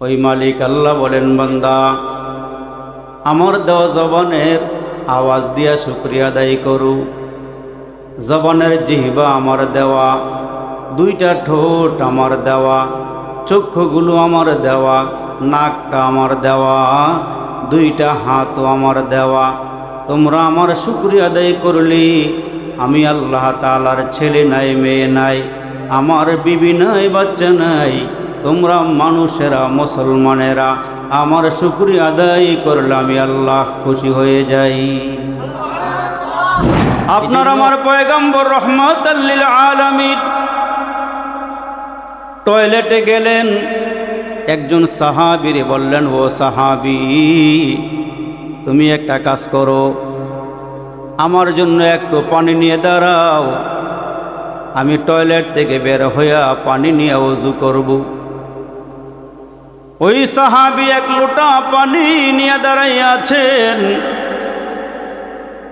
ওই মালিক আল্লাহ বলেন, বান্দা আমার দেওয়া জবানের আওয়াজ দিয়া শুকরিয়া আদায় করু। জবানের জিহ্বা আমার দেওয়া, দুইটা ঠোঁট আমার দেওয়া, চক্ষুগুলো আমার দেওয়া, নাকটা আমার দেওয়া, দুইটা হাতও আমার দেওয়া। তোমরা আমার শুকরিয়া আদায় করলি। আমি আল্লাহ তাআলার ছেলে নাই, মেয়ে নাই, আমার বিবি নাই, বাচ্চা নাই। তোমরা মানুষেরা, মুসলমানেরা আমার শুকরিয়া আদায় করলে আমি আল্লাহ খুশি হয়ে যাই। আপনার আমার পয়গম্বর রহমাতাল লিল আলামিন টয়লেটে গেলেন। একজন সাহাবীরে বললেন, ও সাহাবী, তুমি একটা কাজ করো, আমার জন্য একটু পানি নিয়ে দাঁড়াও। আমি টয়লেট থেকে বের হইয়া পানি নিয়ে ওযু করব। ওই সাহাবী এক লোটা পানি নিয়ে দাঁড়াইয়া আছেন।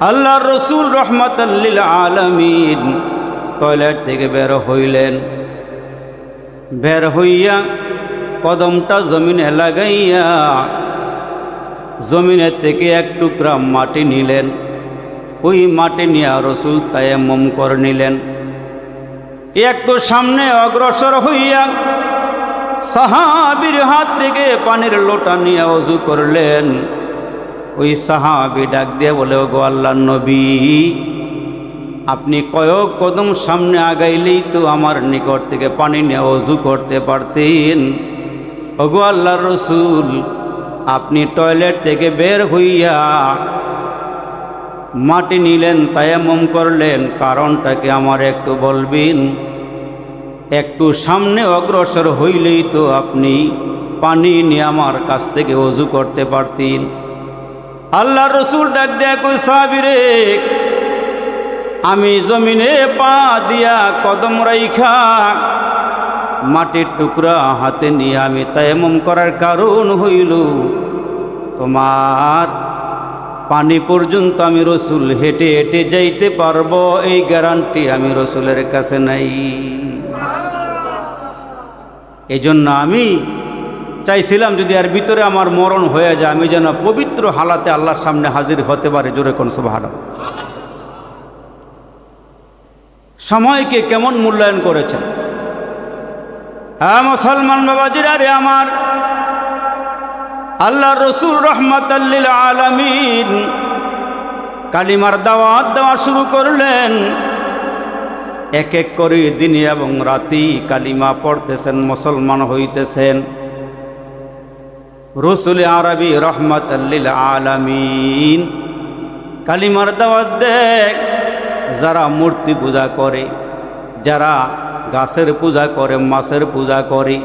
আল্লাহর রাসূল রাহমাতাল লিল আলামিন টয়লেট থেকে বের হইলেন। বের হইয়া কদমটা জমিনে লাগাইয়া জমিনের থেকে এক টুকরা মাটি নিলেন। ওই মাটি নিয়ে রাসূল তায়াম্মুম করে নিলেন। একটু সামনে অগ্রসর হইয়া সাহাবীর হাত থেকে পানির লোটা নিয়ে ওযু করলেন। ওই সাহাবী ডাক দিয়ে বলে, ওগো আল্লাহর নবী, আপনি কয়েক কদম সামনে আগাইলেই তো আমার নিকট থেকে পানি নিয়ে ওযু করতে পারতেন। ওগো আল্লাহর রাসূল, আপনি টয়লেট থেকে বের হইয়া মাটি নিলেন, তায়াম্মুম করলেন, কারণটাকে আমার একটু বলবেন? একটু সামনে অগ্রসর হইলেই তো আপনি পানি নিয়ে আমার কাছ থেকে ওযু করতে পারতেন। আল্লাহর রাসূল ডাক দেয়া কই, সাহাবীরে, আমি জমিনে পা দিয়া কদম রাইখা মাটির টুকরা হাতে নিয়ে আমি তায়াম্মুম করার কারণ হইল তোমার পানি পর্যন্ত আমি রাসূল হেঁটে হেঁটে যাইতে পারবো, এই গ্যারান্টি আমি রাসূলের কাছে নাই। এই জন্য আমি চাইছিলাম যদি এর ভিতরে আমার মরণ হয়ে যায়, আমি যেন পবিত্র হালাতে আল্লাহর সামনে হাজির হতে পারি। জোরে কোন সুবহানাল্লাহ। সময়কে কেমন মূল্যায়ন করেছেন? হ্যাঁ মুসলমান বাবাজিরা রে আমার, আল্লাহর রাসূল রাহমাতাল লিল আলামিন কালিমার দাওয়াত দেওয়া শুরু করলেন। এক এক করে দিনে এবং রাতি কালিমা পড়তেছেন, মুসলমান হইতেছেন। রাসূল আরবি রাহমাতাল লিল আলামিন কালিমার দাওয়াত দেয়। যারা মূর্তি পূজা করে, যারা গাছের পূজা করে, মাছের পূজা করে,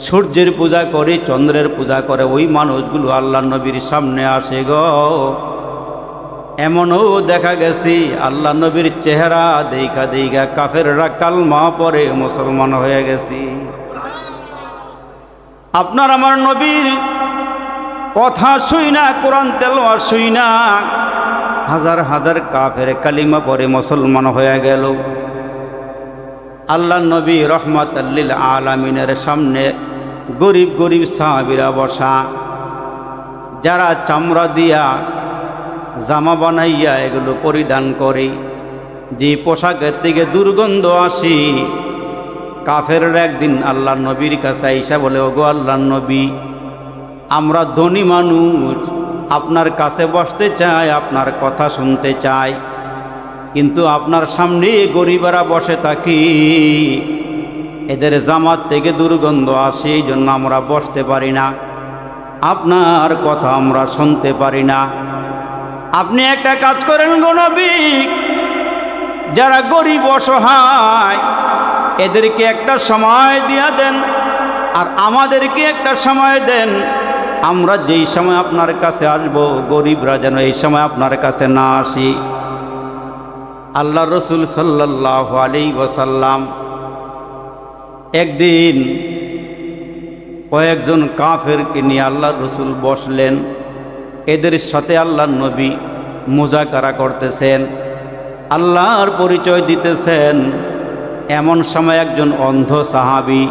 সূর্যের পূজা করে, চন্দ্রের পূজা করে, ওই মানুষগুলো আল্লাহ নবীর সামনে আসে গো। এমনও দেখা গেছে আল্লাহ নবীর চেহারা দেখা দেখা কাফেররা কালমা পড়ে মুসলমান হয়ে গেছে। আপনার আমার নবীর কথা শুই না, কোরআন তেলাওয়াত শুই না, হাজার হাজার কাফের কালিমা পড়ে মুসলমান হয়ে গেল। আল্লাহ নবী রহমাতাল লিল আলামিনের সামনে গরিব গরিব সাহাবীরা বসা, যারা চামড়া দিয়া জামা বানাইয়া এগুলো পরিধান করে, যে পোশাকের থেকে দুর্গন্ধ আসে। কাফেররা একদিন আল্লাহ নবীর কাছে আইসা বলে, ওগো আল্লাহর নবী, আমরা ধনী মানুষ, আপনার কাছে বসতে চাই, আপনার কথা শুনতে চাই, কিন্তু আপনার সামনে গরিবেরা বসে থাকি, এদের জামাত থেকে দুর্গন্ধ আসে, এই জন্য আমরা বসতে পারি না, আপনার কথা আমরা শুনতে পারি না। আপনি একটা কাজ করেন গো নবী, যারা গরিব অসহায় এদেরকে একটা সময় দিয়া দেন, আর আমাদেরকে একটা সময় দেন। আমরা যেই সময় আপনার কাছে আসব, গরিবরা যেন এই সময় আপনার কাছে না আসি। আল্লাহ রাসূল সাল্লাল্লাহু আলাইহি ওয়াসাল্লাম একদিন কয়েকজন কাফেরকে নিয়ে আল্লাহ রাসূল বসলেন। এদের সাথে আল্লাহর নবী মুজাকারা করতেছেন, আল্লাহর পরিচয় দিতেছেন। এমন সময় একজন অন্ধ সাহাবী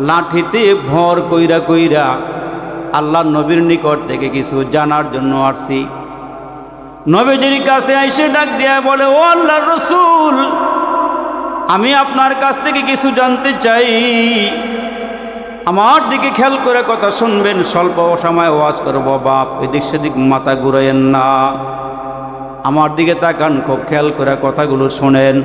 লাঠিতে ভর কইরা কইরা আল্লাহ নবীর নিকট থেকে কিছু জানার জন্য আসছি। নবীজির কাছে আইসে ডাক দিয়া বলে, ও আল্লাহর রাসূল, আমি আপনার কাছ থেকে কিছু জানতে চাই। আমার দিকে খেয়াল করে কথা শুনবেন, স্বল্প সময় ওয়াজ করব বাপ, এদিক সেদিক মাথা ঘুরাইয়েন না, আমার দিকে তাকান, খুব খেয়াল করে কথাগুলো শোনেন।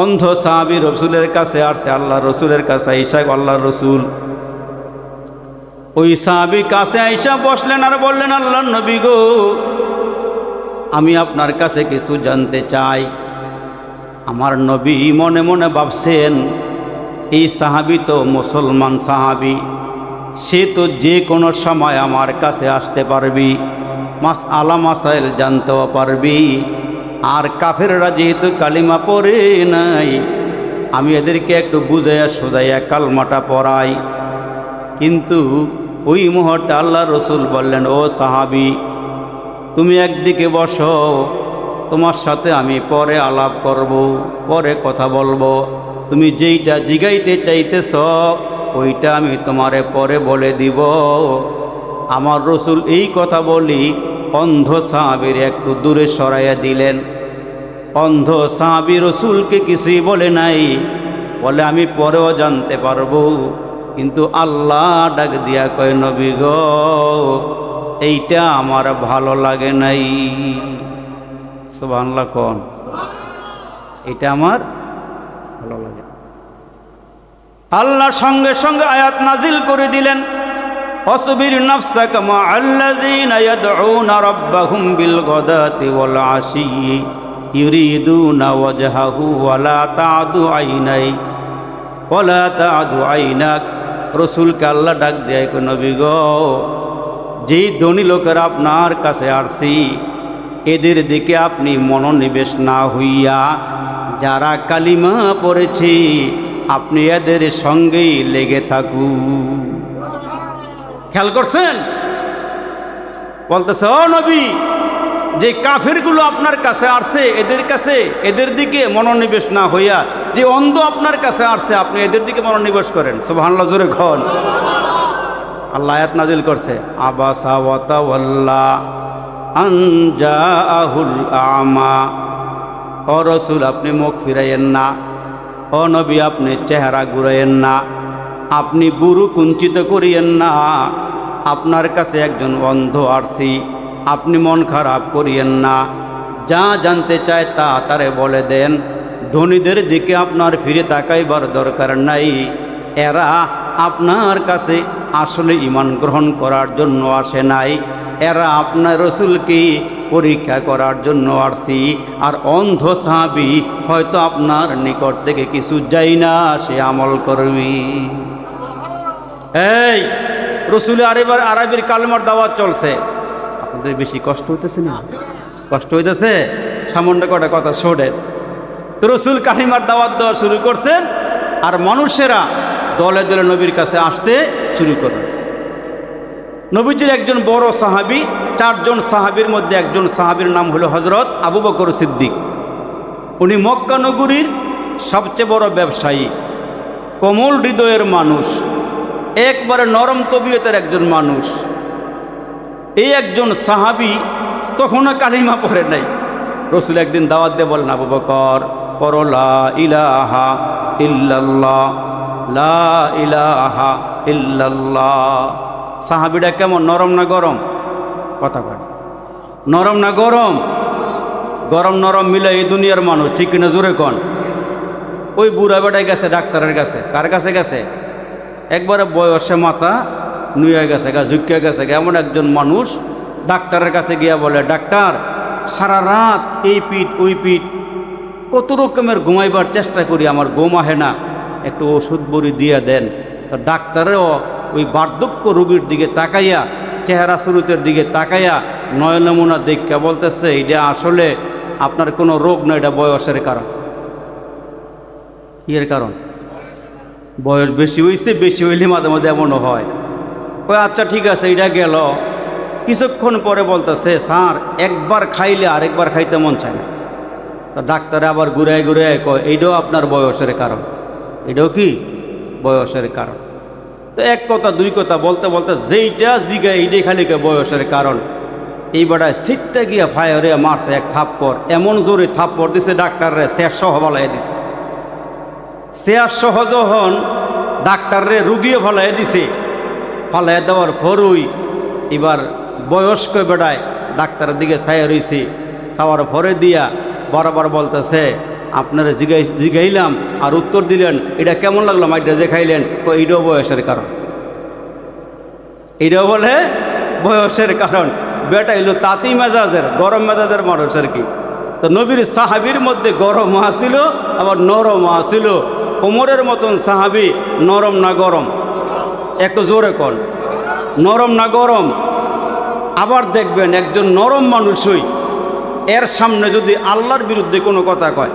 অন্ধ সাহাবী রসুলের কাছে আসছে, আল্লাহ রসুলের কাছে আইসা, আল্লাহর রসুল, ওই সাহাবী কাছে আইসা বসলেন আর বললেন, আল্লাহর নবী গো, আমি আপনার কাছে কিছু জানতে চাই। আমার নবী মনে মনে ভাবছেন, এই সাহাবী তো মুসলমান সাহাবী, সে তো যে কোনো সময় আমার কাছে আসতে পারবি, মাসআলা মাসাইল জানতেও পারবি। আর কাফেররা যেহেতু কালিমা পড়ে নাই, আমি এদেরকে একটু বুঝাইয়া সোজাইয়া কালমাটা পড়াই। কিন্তু ওই মুহূর্তে আল্লাহ রসুল বললেন, ও সাহাবী, তুমি একদিকে বসো, তোমার সাথে আমি পরে আলাপ করব, পরে কথা বলবো। তুমি যেইটা জিগাইতে চাইতেছ ওইটা আমি তোমারে পরে বলে দিব। আমার রসুল এই কথা বলি অন্ধ সাহাবীর একটু দূরে সরাইয়া দিলেন। অন্ধ সাহাবী রসুলকে কিছুই বলে নাই, বলে আমি পরেও জানতে পারবো। কিন্তু আল্লাহ ডাক দিয়া কয়, নবী গো, এইটা আমার ভালো লাগে নাই। সুবহানাল্লাহ কোন, এটা আমার ভালো লাগে। আল্লাহ সঙ্গে সঙ্গে আয়াত নাজিল করে দিলেন, অসবির নাফসাকা মাআল্লাযীনা ইয়াদউনা রাব্বাহুম বিল গাদাতি ওয়াল আশি ইউরিদুনা ওয়াজহাহু ওয়ালা তা'দু আইনাক। রসুলকে আল্লাহ ডাক দেয়, নবী গো, যেই ধনী লোকেরা আপনার কাছে আসছি, এদের দিকে আপনি মনোনিবেশ না হইয়া যারা কালিমা পড়েছে আপনি এদের সঙ্গেই লেগে থাকুন। খেয়াল করছেন? বলতেছে, ও নবী, যে কাফেরগুলো আপনার কাছে আসছে এদের দিকে মনোনিবেশ না হইয়া যে অন্ধ আপনার কাছে আসছে আপনি এদের দিকে মনোনিবেশ করেন। সুবহানাল্লাহ, জোরে খন। আল্লাহ আয়াত নাজিল করছে, আবাসা ওয়া তাওয়াল্লা আন জাআহুল আমা। ও রাসূল, আপনি মুখ ফিরাইয়েন না, ও নবী, আপনি চেহারা ঘুরাইয়েন না, আপনি বুরু কুঞ্চিত করিয়েন না। আপনার কাছে একজন অন্ধ আসছি, আপনি মন খারাপ করিয়েন না। যা জানতে চায় তা তারে বলে দেন। ধনীদের দিকে আপনার ফিরে তাকাইবার দরকার নাই। এরা আপনার কাছে আসলে ঈমান গ্রহণ করার জন্য আসে নাই, এরা আপনার রসুলকে পরীক্ষা করার জন্য আসছি। আর অন্ধ সাহাবী হয়তো আপনার নিকট থেকে কিছু যাই না, সে আমল করবি। এই রসুলের আরবির কালমার দাওয়াত চলছে, আপনাদের বেশি কষ্ট হইতেছে না? কষ্ট হইতেছে? সামান্য কটা কথা শোনেন। তো রসুল কালিমার দাওয়াত দেওয়া শুরু করছেন, আর মানুষেরা দলে দলে নবীর কাছে আসতে শুরু করল। নবীজির একজন বড় সাহাবী, 4 জন সাহাবীর মধ্যে একজন সাহাবীর নাম হলো হযরত আবু বকর সিদ্দিক। উনি মক্কা নগরীর সবচেয়ে বড় ব্যবসায়ী, কোমল হৃদয়ের মানুষ, একবারে নরম তবিয়তের একজন মানুষ। এই একজন সাহাবী তখনও কালিমা পড়ে নাই। রসুল একদিন দাওয়াত দিয়ে বলেন, আবু বকর, পড়ো লা ইলাহা ইল্লাল্লাহ, লা ইলাহা ইল্লাল্লাহ। সাহাবীটা কেমন, নরম না গরম? কথা কয়, নরম না গরম? গরম নরম মিলে এই দুনিয়ার মানুষ, ঠিক কিনা জোরে কন। ওই বুড়া বেটায় গেছে ডাক্তারের কাছে। কার কাছে গেছে? একবারে বয়সে মাথা নুয়ে গেছে, ঝুঁকিয়ে গেছে। এমন একজন মানুষ ডাক্তারের কাছে গিয়া বলে, ডাক্তার, সারা রাত এই পিঠ ওই পিঠ, কত রকমের ঘুমাইবার চেষ্টা করি, আমার ঘুম আহে না, একটু ওষুধ বড়ি দিয়ে দেন। তো ডাক্তারেও ওই বার্ধক্য রোগীর দিকে তাকাইয়া, চেহারা সুরতের দিকে তাকাইয়া নয়নমুনা দেখে বলতেছে, এটা আসলে আপনার কোনো রোগ নয়, এটা বয়সের কারণ। কি এর কারণ? বয়স বেশি হয়েছে, বেশি হইলে মাঝে মাঝে এমনও হয়। ওই আচ্ছা ঠিক আছে, এটা গেল। কিছুক্ষণ পরে বলতেছে, স্যার, একবার খাইলে আরেকবার খাইতে মন চায় না। তো ডাক্তার আবার ঘুরায় ঘুরায় কয়, এইটাও আপনার বয়সের কারণ। এটাও কি? বয়সের কারণ। তো এক কথা দুই কথা বলতে বলতে যেইটা জিগা এইটাই খালি বয়সের কারণ। এই বেটায় সিটটা গিয়া ফায়ারে মারছে এক থাপ্পড়, এমন জোরে থাপ্পড় দিছে ডাক্তাররে শেষ সহ ফলাই দিছে। শেষ সহ যখন ডাক্তাররে রুগিয়ে ফলাই দিছে, ফলাই দেওয়ার পরই এবার বয়স্ক বেটায় ডাক্তারের দিকে ছায়া রইছে, ছাওয়ার পরে দিয়া বরাবর বলতেছে আপনারা জিগাইলাম আর উত্তর দিলেন, এটা কেমন লাগলো মাইটা যে খাইলেন? এইটাও বয়সের কারণ। এইটাও বলে বয়সের কারণ। বেটা এলো তাঁতি মেজাজের, গরম মেজাজের মানুষ আর কি। তো নবীর সাহাবির মধ্যে গরমও আসিল আবার নরমও আসিল। ওমরের মতন সাহাবি নরম না গরম? একটু জোরে কন, নরম না গরম? আবার দেখবেন একজন নরম মানুষই এর সামনে যদি আল্লাহর বিরুদ্ধে কোনো কথা কয়,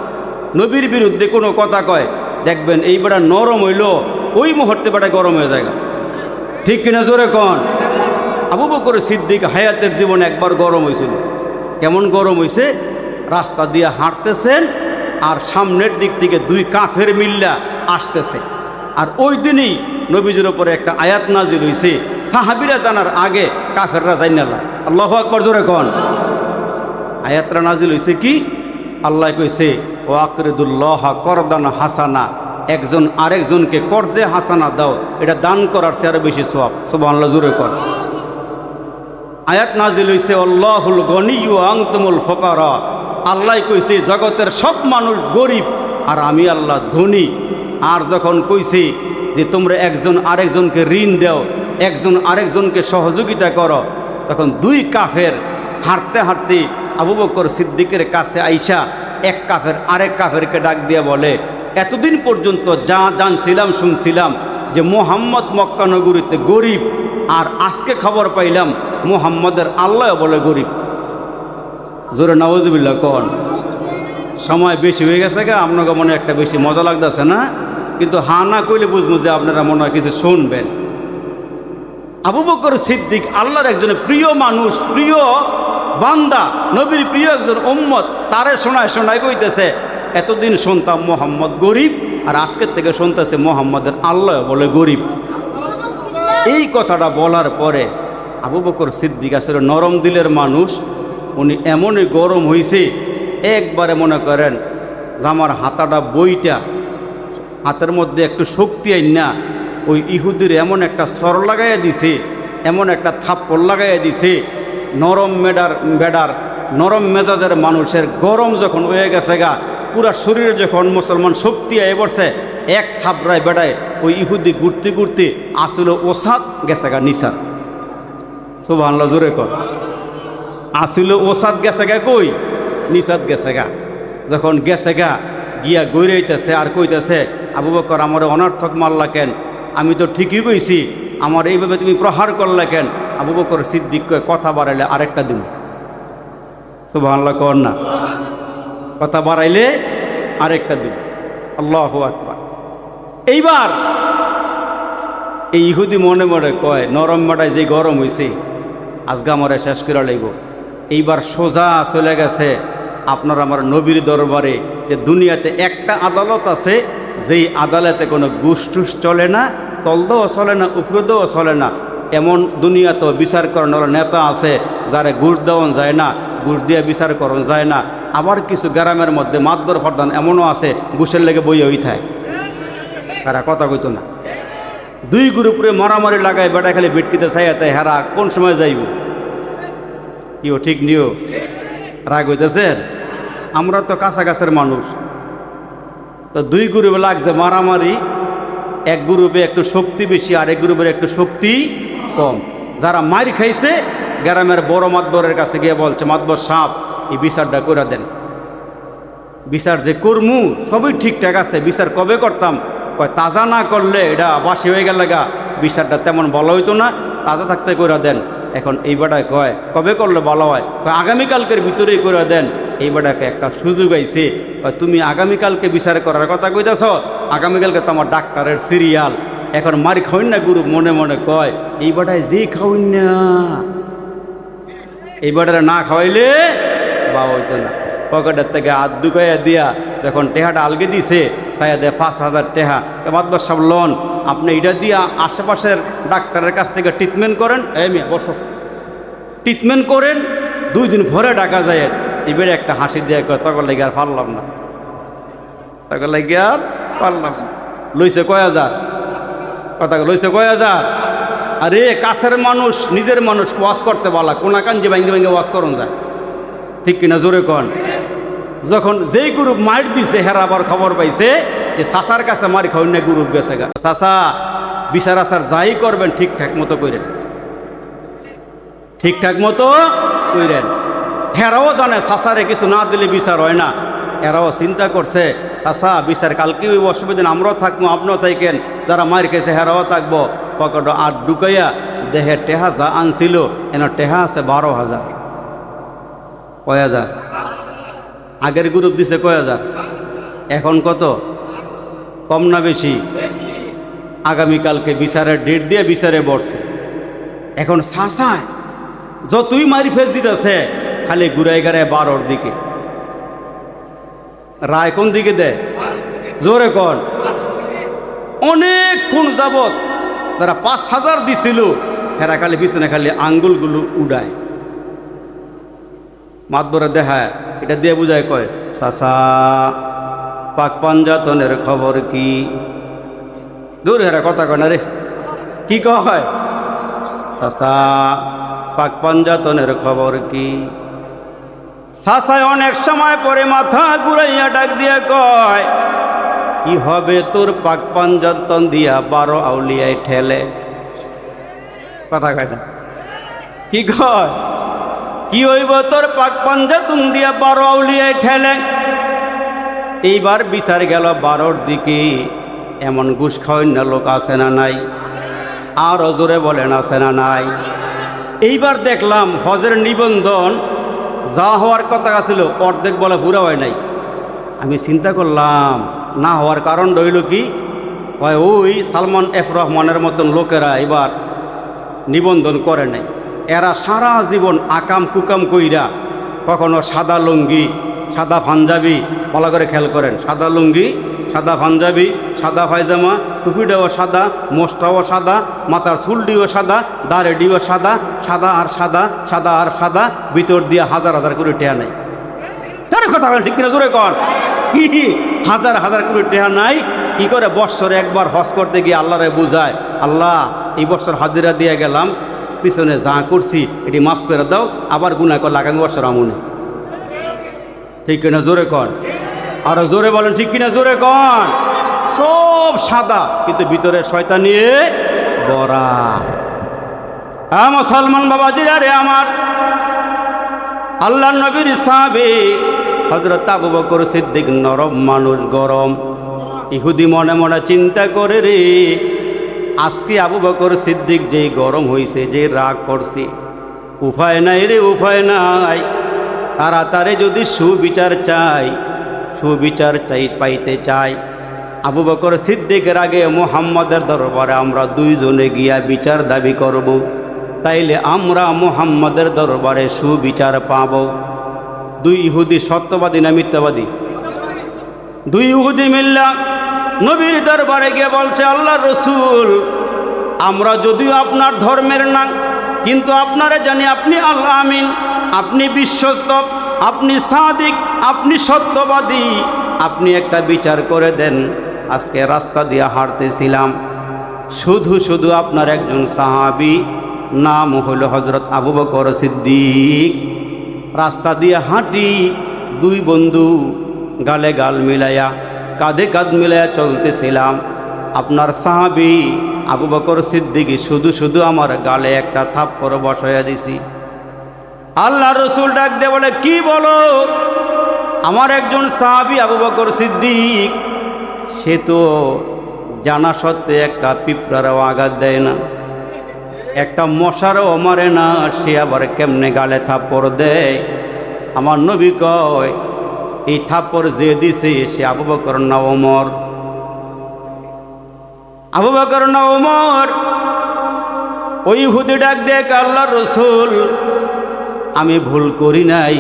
নবীর বিরুদ্ধে কোনো কথা কয়, দেখবেন এই বেটা নরম হইল ওই মুহূর্তে বেটা গরম হয়ে যায়। ঠিক কিনা জোরে কন? আবু বকর সিদ্দিক হায়াতের জীবনে একবার গরম হয়েছিল। কেমন গরম হয়েছে? রাস্তা দিয়ে হাঁটতেছেন আর সামনের দিক থেকে দুই কাফের মিল্লা আসতেছে, আর ওই দিনই নবীজির ওপরে একটা আয়াত নাজিল হয়েছে, সাহাবীরা জানার আগে কাফেররা জানালা। আল্লাহু আকবার জোরে কন। আয়াতটা নাজিল হয়েছে কি? আল্লাহ কইছে ওয়াকরিদুল্লাহ করদান হাসানা, একজন আরেকজনকে কর্জে হাসানা দাও, এটা দান করার চেয়ে আরো বেশি সওয়াব। সুবহানাল্লাহ জোরে কন। আয়াত নাজিল হইছে আল্লাহুল গনিয়্যু ওয়া আনতুমুল ফুকারা, আল্লাহ কইছে জগতের সব মানুষ গরিব আর আমি আল্লাহ ধনী। আর যখন কইছে যে তোমরা একজন আরেকজনকে ঋণ দাও, একজন আরেকজনকে সহযোগিতা করো, তখন দুই কাফের হাঁটতে হাঁটতে আবু বকর সিদ্দিকের কাছে আইসা এক কাফের আরেক কাফেরকে ডাক দিয়ে বলে, এতদিন পর্যন্ত যা জানছিলাম শুনছিলাম যে মুহাম্মদ মক্কা নগরীতে গরিব, আর আজকে খবর পাইলাম মুহাম্মদের আল্লাহ বলে গরিব। জোরে নাউজুবিল্লাহ কোন। সময় বেশি হয়ে গেছে গা, আপনাকে মনে একটা বেশি মজা লাগতেছে না? কিন্তু হা না কইলে বুঝবো যে আপনারা মনে হয় কিছু শুনবেন। আবু বকর সিদ্দিক আল্লাহর একজন প্রিয় মানুষ, প্রিয় বান্দা, নবীর প্রিয় একজন উম্মত, তারে শোনায় শোনায় কইতেছে এতদিন শুনতাম মোহাম্মদ গরিব, আর আজকের থেকে শুনতেছে মোহাম্মদের আল্লাহ বলে গরিব। এই কথাটা বলার পরে আবু বকর সিদ্দিক আসলে নরম দিলের মানুষ, উনি এমনই গরম হয়েছে, একবারে মনে করেন জামার হাতাটা বইটা হাতের মধ্যে একটু শক্তি আইন না ওই ইহুদির এমন একটা সর লাগাইয়া দিছে, এমন একটা থাপ্পড় লাগাইয়া দিছে, নরম বেডার নরম মেজাজের মানুষের গরম যখন হয়ে গেছে গা, পুরা শরীরে যখন মুসলমান শক্তি আয়ে পড়ছে, এক থাপড়ায় বেড়ায় ওই ইহুদি ঘুরতে ঘুরতে আসলে ওসাদ গেছে গা নিসাদ। সুবহানাল্লাহ জোরে কর। আসলে ওসাদ গেছে গা কই? নিসাদ গেছে গা। যখন গেছে গা গিয়া গৈরাইতেছে আর কইতেছে, আবু বকর আমার অনর্থক মারলা কেন? আমি তো ঠিকই কইছি, আমার এইভাবে তুমি প্রহার করলে কেন? আবু বকর সিদ্দিক কথা বাড়াইলে আরেকটা দিন। সুবহানাল্লাহ কর না, কথা বাড়াইলে আরেকটা দিন। আল্লাহু আকবার। এইবার এই ইহুদি মনে মনে কয়, নরম মাটায় যে গরম হয়েছে আজকে আমারে শেষ করে লাইব। এইবার সোজা চলে গেছে আপনার আমার নবীর দরবারে, যে দুনিয়াতে একটা আদালত আছে যেই আদালতে কোনো ঘুষ টুস চলে না, তলদেও চলে না, উপরদেও চলে না। এমন দুনিয়াতেও বিচার করানোর নেতা আছে যারে ঘুষ দেওয়ান যায় না, ঘুষ দিয়ে বিচার করানো যায় না। আবার কিছু গ্রামের মধ্যে মাতবর প্রধান এমনও আছে ঘুষের লেগে বই হই থাকে, তারা কথা কইতো না। দুই গ্রুপে মারামারি লাগায় বেটা খালি বেটকিতে চাইয়াতে হেরা কোন সময় যাইব? কিও ঠিক নিও, রাগ হইতেছেন? আমরা তো কাছাকাছের মানুষ, তো দুই গ্রুপে লাগছে মারামারি। এক গ্রুপে একটু শক্তি বেশি, আর এক গ্রুপের একটু শক্তি কম। যারা মার খাইছে গ্রামের বড় মাতবরের কাছে গিয়ে বলছে, মাতবর সাহেব এই বিচারটা করে দেন। বিচার যে করমু সবই ঠিকঠাক আছে, বিচার কবে করতাম? কয় তাজা না করলে এটা বাসি হয়ে গেলে গা বিচারটা তেমন ভালো হইতো না, তাজা থাকতে করে দেন। এখন এই বেটায় কয় কবে করলে ভালো হয়? কয় আগামীকালকের ভিতরেই করে দেন। এই বেটাকে একটা সুযোগ আইছে, তুমি আগামীকালকে বিচার করার কথা কইতেছ, আগামীকালকে তো আমার ডাক্তারের সিরিয়াল। এখন মারি খাওয়াই না গুরু মনে মনে কয়, এই বেটায় যেই খাওয়াই না, এই বেটারে না খাওয়াইলে বা হইতো না। পকেটের থেকে হাত ঢুকাইয়া দিয়া যখন টেহাটা আলগে দিছে সায়া দেয় 5,000 টেহা। মাতবার সব লোন আপনি এটা দিয়ে আশেপাশের ডাক্তারের কাছ থেকে ট্রিটমেন্ট করেন, এই মেয়ে বসো, ট্রিটমেন্ট করেন, 2 দিন ভরে টাকা যায়। এবারে একটা হাসি দিয়ে কয় তখন লেগে আর পারলাম না, তখন লেগে আর পারলাম না। লইছে কয় হাজার, কথা লইছে কয় হাজার। আরে কাছের মানুষ, নিজের মানুষ ওয়াশ করতে বলা, কোনা কাঞ্জি ভাঙ্গে ভাঙ্গে ওয়াশ করুন যায়, ঠিক কিনা জোরে কন। যখন যেই গ্রুপ মার দিছে হেরা আবার খবর পাইছে যে চাচার কাছে মারি খাওয়ার না গ্রুপ গেছে গা। চাচা বিচার আচার যাই করবেন ঠিকঠাক মতো করেন, ঠিকঠাক মতো করেন। হেরাও জানে চাচারে কিছু না দিলে বিচার হয় না। এরাও চিন্তা করছে চাচা বিচার কালকে ওই অসুবিধা আমরাও থাকবো, আপনিও থাকেন, যারা মার খেয়েছে হেরাও থাকবো। পকেটে আর ঢুকাইয়া দেহে টেহা যা আনছিল এন টেহা আছে 12,000। কয় হাজার? আগের গ্রুপ দিছে কয় হাজার, এখন কত? কম না বেশি? আগামীকালকে বিচারের ডেট দিয়ে বিচারে বসছে। এখন চাচায় যতই মারি ফেস দিতেছে খালি ঘুরাই গাড়ায় 12-র দিকে। রায় কোন দিকে দেয়? জোরে কন। অনেকক্ষণ যাবত যারা 5,000 দিছিল হেরা খালি পিছনে খালি আঙ্গুলগুলো উড়ায়, মাতবরে দেখায়, এটা দিয়ে বুঝায় কয় চাচা পাক পাঞ্জাতনের খবর কি? দূর হেরা কথা কয় না রে, কি কয়? চাচা পাক পাঞ্জাতনের খবর কি? চাচায় অনেক সময় পরে মাথা ঘুরাইয়া ডাক দিয়া কয় কি হবে তোর পাক পাঞ্জাতন দিয়া 12 আউলিয়ায় ঠেলে। কথা কয় না, কি কয়? কি হইব তোর পাক পাঞ্জাতন দিয়া 12 আউলিয়ায় ঠেলে। এইবার বিচার গেল 12-র দিকে। এমন ঘুষ খাওয়ার না লোক আছে না নাই? আর জোরে বলেন আছে না নাই? এইবার দেখলাম হজের নিবন্ধন যা হওয়ার কথা ছিল অর্ধেক বলে পুরা হয় নাই। আমি চিন্তা করলাম না হওয়ার কারণ রইল কি? হয় ওই সালমান এফ রহমানের মতন লোকেরা এবার নিবন্ধন করে নাই। এরা সারা জীবন আকাম কুকাম কইরা, কখনো সাদা লুঙ্গি সাদা পাঞ্জাবি, ভালো করে খেয়াল করেন, সাদা লুঙ্গি সাদা পাঞ্জাবি সাদা পায়জামা, টুপিটাও সাদা, মোষটাও সাদা, মাথার চুলটিও সাদা, দাড়িটিও সাদা, সাদা আর সাদা, সাদা আর সাদা, ভিতর দিয়ে 1000 করে টেহা নাই। তার কথা বলেন ঠিক কিনা জোরে কর। কি 1000 করে টেহা নাই? কি করে বৎসরে একবার হজ করতে গিয়ে আল্লাহরে বুঝায়, আল্লাহ এই বৎসর হাজিরা দিয়ে গেলাম, পিছনে যা করছি এটি মাফ করে দাও, আবার গুনাহ করলে আগামী বৎসর আমনে। ঠিক কিনা জোরে কন। আরো জোরে বলেন ঠিক কিনা জোরে কন। সব সাদা কিন্তু ভিতরে শয়তান নিয়ে ভরা। মুসলমান বাবাজিরা রে আমার, আল্লাহর নবীর সাহাবী হযরত আবু বকর সিদ্দিক নরম মানুষ, গরম। ইহুদি মনে মনে চিন্তা করে রে, আজকে আবু বকর সিদ্দিক যেই গরম হইছে, যে রাগ করছে, উপায় নাই রে, উপায় নাই। তাড়াতাড়ি যদি সুবিচার চাই, সুবিচার পাইতে চাই, আবু বকর সিদ্দিকের আগে মুহাম্মদের দরবারে আমরা 2 জনে গিয়া বিচার দাবি করব, তাইলে আমরা মুহাম্মদের দরবারে সুবিচার পাব। 2 ইহুদি সত্যবাদী না মিথ্যাবাদী? 2 ইহুদি মিল্লা নবীর দরবারে গিয়ে বলছে, আল্লাহ রসুল, আমরা যদিও আপনার ধর্মের না, কিন্তু আপনারা জানি আপনি আল আমিন, আপনি বিশ্বস্ত, আপনি সাদিক, আপনি সত্যবাদী, আপনি একটা বিচার করে দেন। আজকে রাস্তা দিয়ে হাঁটতেছিলাম, শুধু শুধু আপনার একজন সাহাবী, নাম হলো হযরত আবু বকর সিদ্দিক, রাস্তা দিয়ে হাঁটি, 2 বন্ধু গালে গাল মিলাইয়া, কাঁধে কাঁধ মিলাইয়া চলতেছিলাম। আপনার সাহাবী আবু বকর সিদ্দিক শুধু শুধু আমার গালে একটা থাপ্পড় বসাইয়া দিছি। আল্লাহ রসুল ডাক দিয়ে বলে, কি বলো? আমার একজন সাহাবী আবু বকর সিদ্দিক, সে তো জানা সত্ত্বে একটা পিঁপড়ারও আঘাত দেয় না, একটা মশারও মারে না, সে আবার কেমনে গালে থাপ্পড় দেয়? আমার নবী কয়, এই থাপ্পড় যে দিছে সে আবু বকর না ওমর? আবু বকর না ওমর? ওই ইহুদি ডাক দেখ, আল্লাহ রসুল, আমি ভুল করি নাই,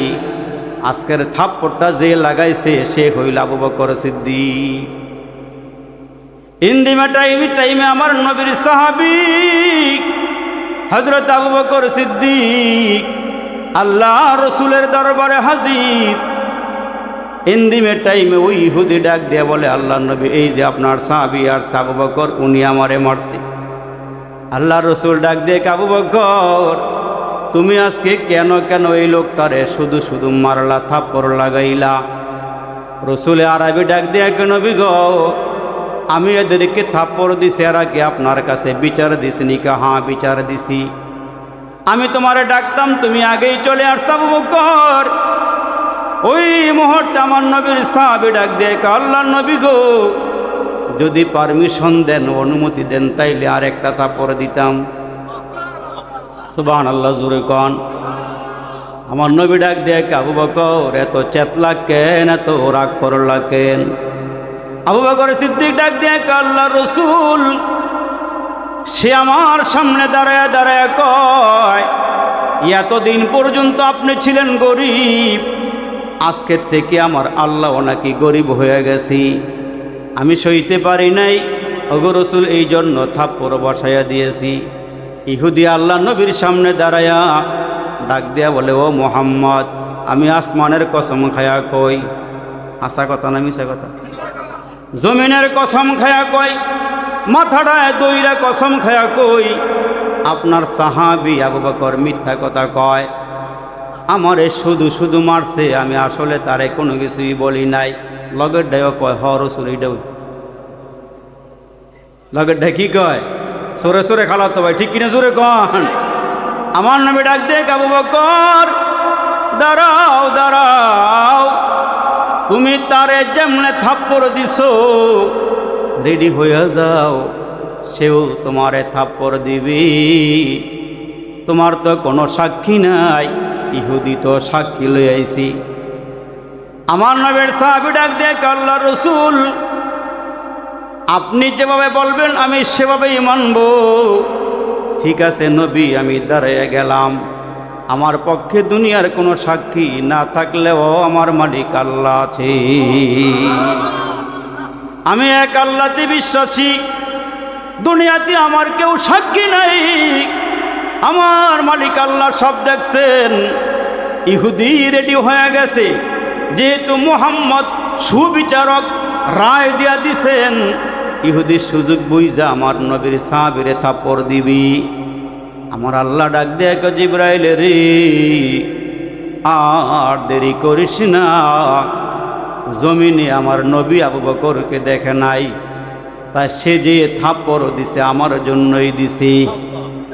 আজকের থাপ্পড়টা যে লাগাইছে সে হইল আবু বকর সিদ্দিক। ইন্দিমা টাইমে আমার নবীর সাহাবী হযরত আবু বকর সিদ্দিক আল্লাহ রসুলের দরবারে হাজির। ইন্দিমে টাইমে ওই ইহুদি ডাক দিয়ে বলে, আল্লাহ নবী, এই যে আপনার সাহাবী আর আবু বকর, উনি আমারে মারছে। আল্লাহ রসুল ডাক দিয়ে, আবু বকর, তুমি আজকে কেন এই লোকটারে শুধু শুধু মারলা, থাপ্পড় লাগাইলা? রসুলে আরবি ডাক দিয়ে, নবী গো, আমি এদেরকে থাপ্পড় দিছি, এরা কি আপনার কাছে বিচার দিছিনি? হ্যাঁ, বিচার দিছি। আমি তোমারে ডাকতাম, তুমি আগেই চলে আসতা আবু বকর। ওই মুহূর্তে আমার নবীর সাহাবী ডাক দিয়ে, আল্লাহ নবী গো, যদি পারমিশন দেন, অনুমতি দেন, তাইলে আর একটা থাপ্পড় দিতাম। সুবহানাল্লাহ, জোরে কন। আমার নবী ডাক দিয়ে, আবু বকর, এত চেতলা কেন, এত রাগ করলা কেন? আবু বকর সিদ্দিক ডাক দিয়ে, আল্লাহ রসুল, সে আমার সামনে দাঁড়ায় দাঁড়ায় কয়, এতদিন পর্যন্ত আপনি ছিলেন গরিব, আজকের থেকে আমার আল্লাহ নাকি গরিব হয়ে গেছি, আমি সইতে পারি নাই, ওগো রসুল, এই জন্য থাপ্পড় বসাইয়া দিয়েছি। ইহুদি আল্লাহ নবীর সামনে দাঁড়ায়া ডাক দিয়া বলে, ও মোহাম্মদ, আমি আসমানের কসম খায়া কই, আশা কথা না মিশা কথা, জমিনের কসম খায়া কই, মাথাটায় দইরা কসম খায়া কই, আপনার সাহাবী আবু বকর মিথ্যা কথা কয়, আমারে শুধু শুধু মারছে, আমি আসলে তারে কোনো কিছুই বলি নাই। লগের ডাইও কয়, হ রসুল, এইটাও লগের ডাই কি কয়, সরে সরে খালাতো ভাই, ঠিক কিনা জোরে কন। আমার নবী ডাক দে, আবু বকর, দাঁড়াও দাঁড়াও, তুমি তারে যেমনে থাপ্পড় দিছো, রেডি হয়ে যাও, সেও তোমারে থাপ্পড় দিবি। তোমার তো কোনো সাক্ষী নাই, ইহুদি তো সাক্ষী লই আইছি। আমার নবীর সাহাবী ডাক দিয়ে, আল্লাহ রসুল, আপনি যেভাবে বলবেন আমি সেভাবেই মানব। ঠিক আছে নবী, আমি দাঁড়িয়ে গেলাম, আমার পক্ষে দুনিয়ার কোনো সাক্ষী না থাকলেও আমার মালিক আল্লাহ আছে, আমি এক আল্লাহতে বিশ্বাসী, দুনিয়াতে আমার কেউ সাক্ষী নাই, আমার মালিক আল্লাহ সব দেখছেন। ইহুদি রেডি হয়ে গেছে, যেহেতু মুহাম্মদ সুবিচারক রায় দিয়া দিছেন, ইহুদির সুযোগ বুঝা আমার নবীর সাহাবীরে থাপ্পড় দিবি। আমার আল্লাহ ডাক দিয়ে, জিবরাইল রে, আর দেরি করিস না, জমিনে আমার নবী আবু বকরকে দেখে নাই, তাই সে যে থাপ্পড় দিছে আমার জন্যই দিছে।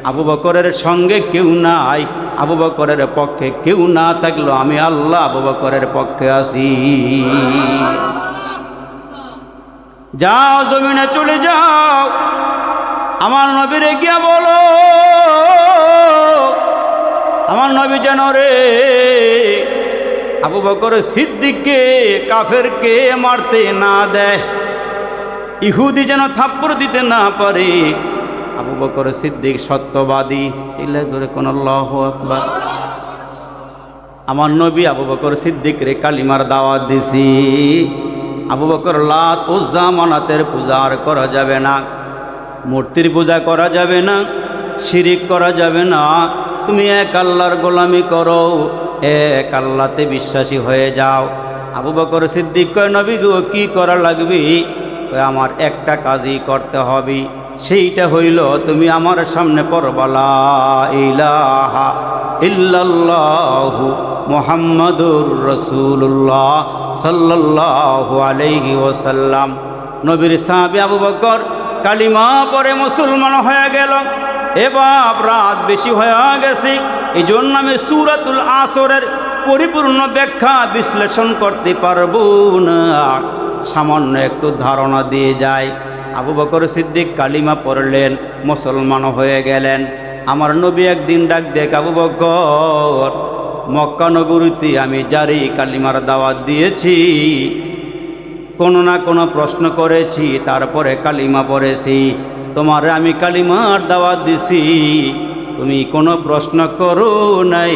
আবু বকরের সঙ্গে কেউ নাই, আবু বকরের পক্ষে কেউ না থাকলো আমি আল্লাহ আবু বকরের পক্ষে আছি। যাও, জমিনে চলে যাও, আমার নবীরে গিয়া বলো, আমার নবী যেন রে আবু বকর সিদ্দিককে, কাফেরকে মারতে না দেয়, ইহুদি যেন থাপ্পড় দিতে না পারে। আবু বকর সিদ্দিক সত্যবাদী, ইল্লা জোরে কোন আল্লাহু আকবার। আমার নবী আবু বকর সিদ্দিক রে কালিমার দাওয়াত দিছি। আবু বকর, লাত উজ্জা মানাতের পূজা আর করা যাবে না, মূর্তির পূজা করা যাবে না, শিরিক করা যাবে না, তুমি এক আল্লাহর গোলামি করো, এক আল্লাহতে বিশ্বাসী হয়ে যাও। আবু বকর সিদ্দিক কয়, নবী গো, কি করা লাগবে? আমার একটা কাজই করতে হবে, সেইটা হইল তুমি আমার সামনে পড়বা, লা ইলাহা ইল্লাল্লাহু মুহাম্মাদুর রাসূলুল্লাহ সাল্লাল্লাহু আলাইহি ওয়াসাল্লাম। নবীর সাহাবী আবু বকর কালিমা পরে মুসলমান হয়ে গেল। এবার রাত বেশি হয়ে গেছে, এই জন্য আমি সূরাতুল আসরের পরিপূর্ণ ব্যাখ্যা বিশ্লেষণ করতে পারবো না, সামান্য একটু ধারণা দিয়ে যায়। আবু বকর সিদ্দিক কালিমা পড়লেন, মুসলমান হয়ে গেলেন। আমার নবী একদিন ডাক দেখ, আবু বকর, মক্কা নগরীতে আমি জারি কালিমার দাওয়াত দিয়েছি, কোনো না কোনো প্রশ্ন করেছি, তারপরে কালিমা পড়েছি, তোমার আমি কালিমার দাওয়াত দিছি, তুমি কোনো প্রশ্ন করো নাই,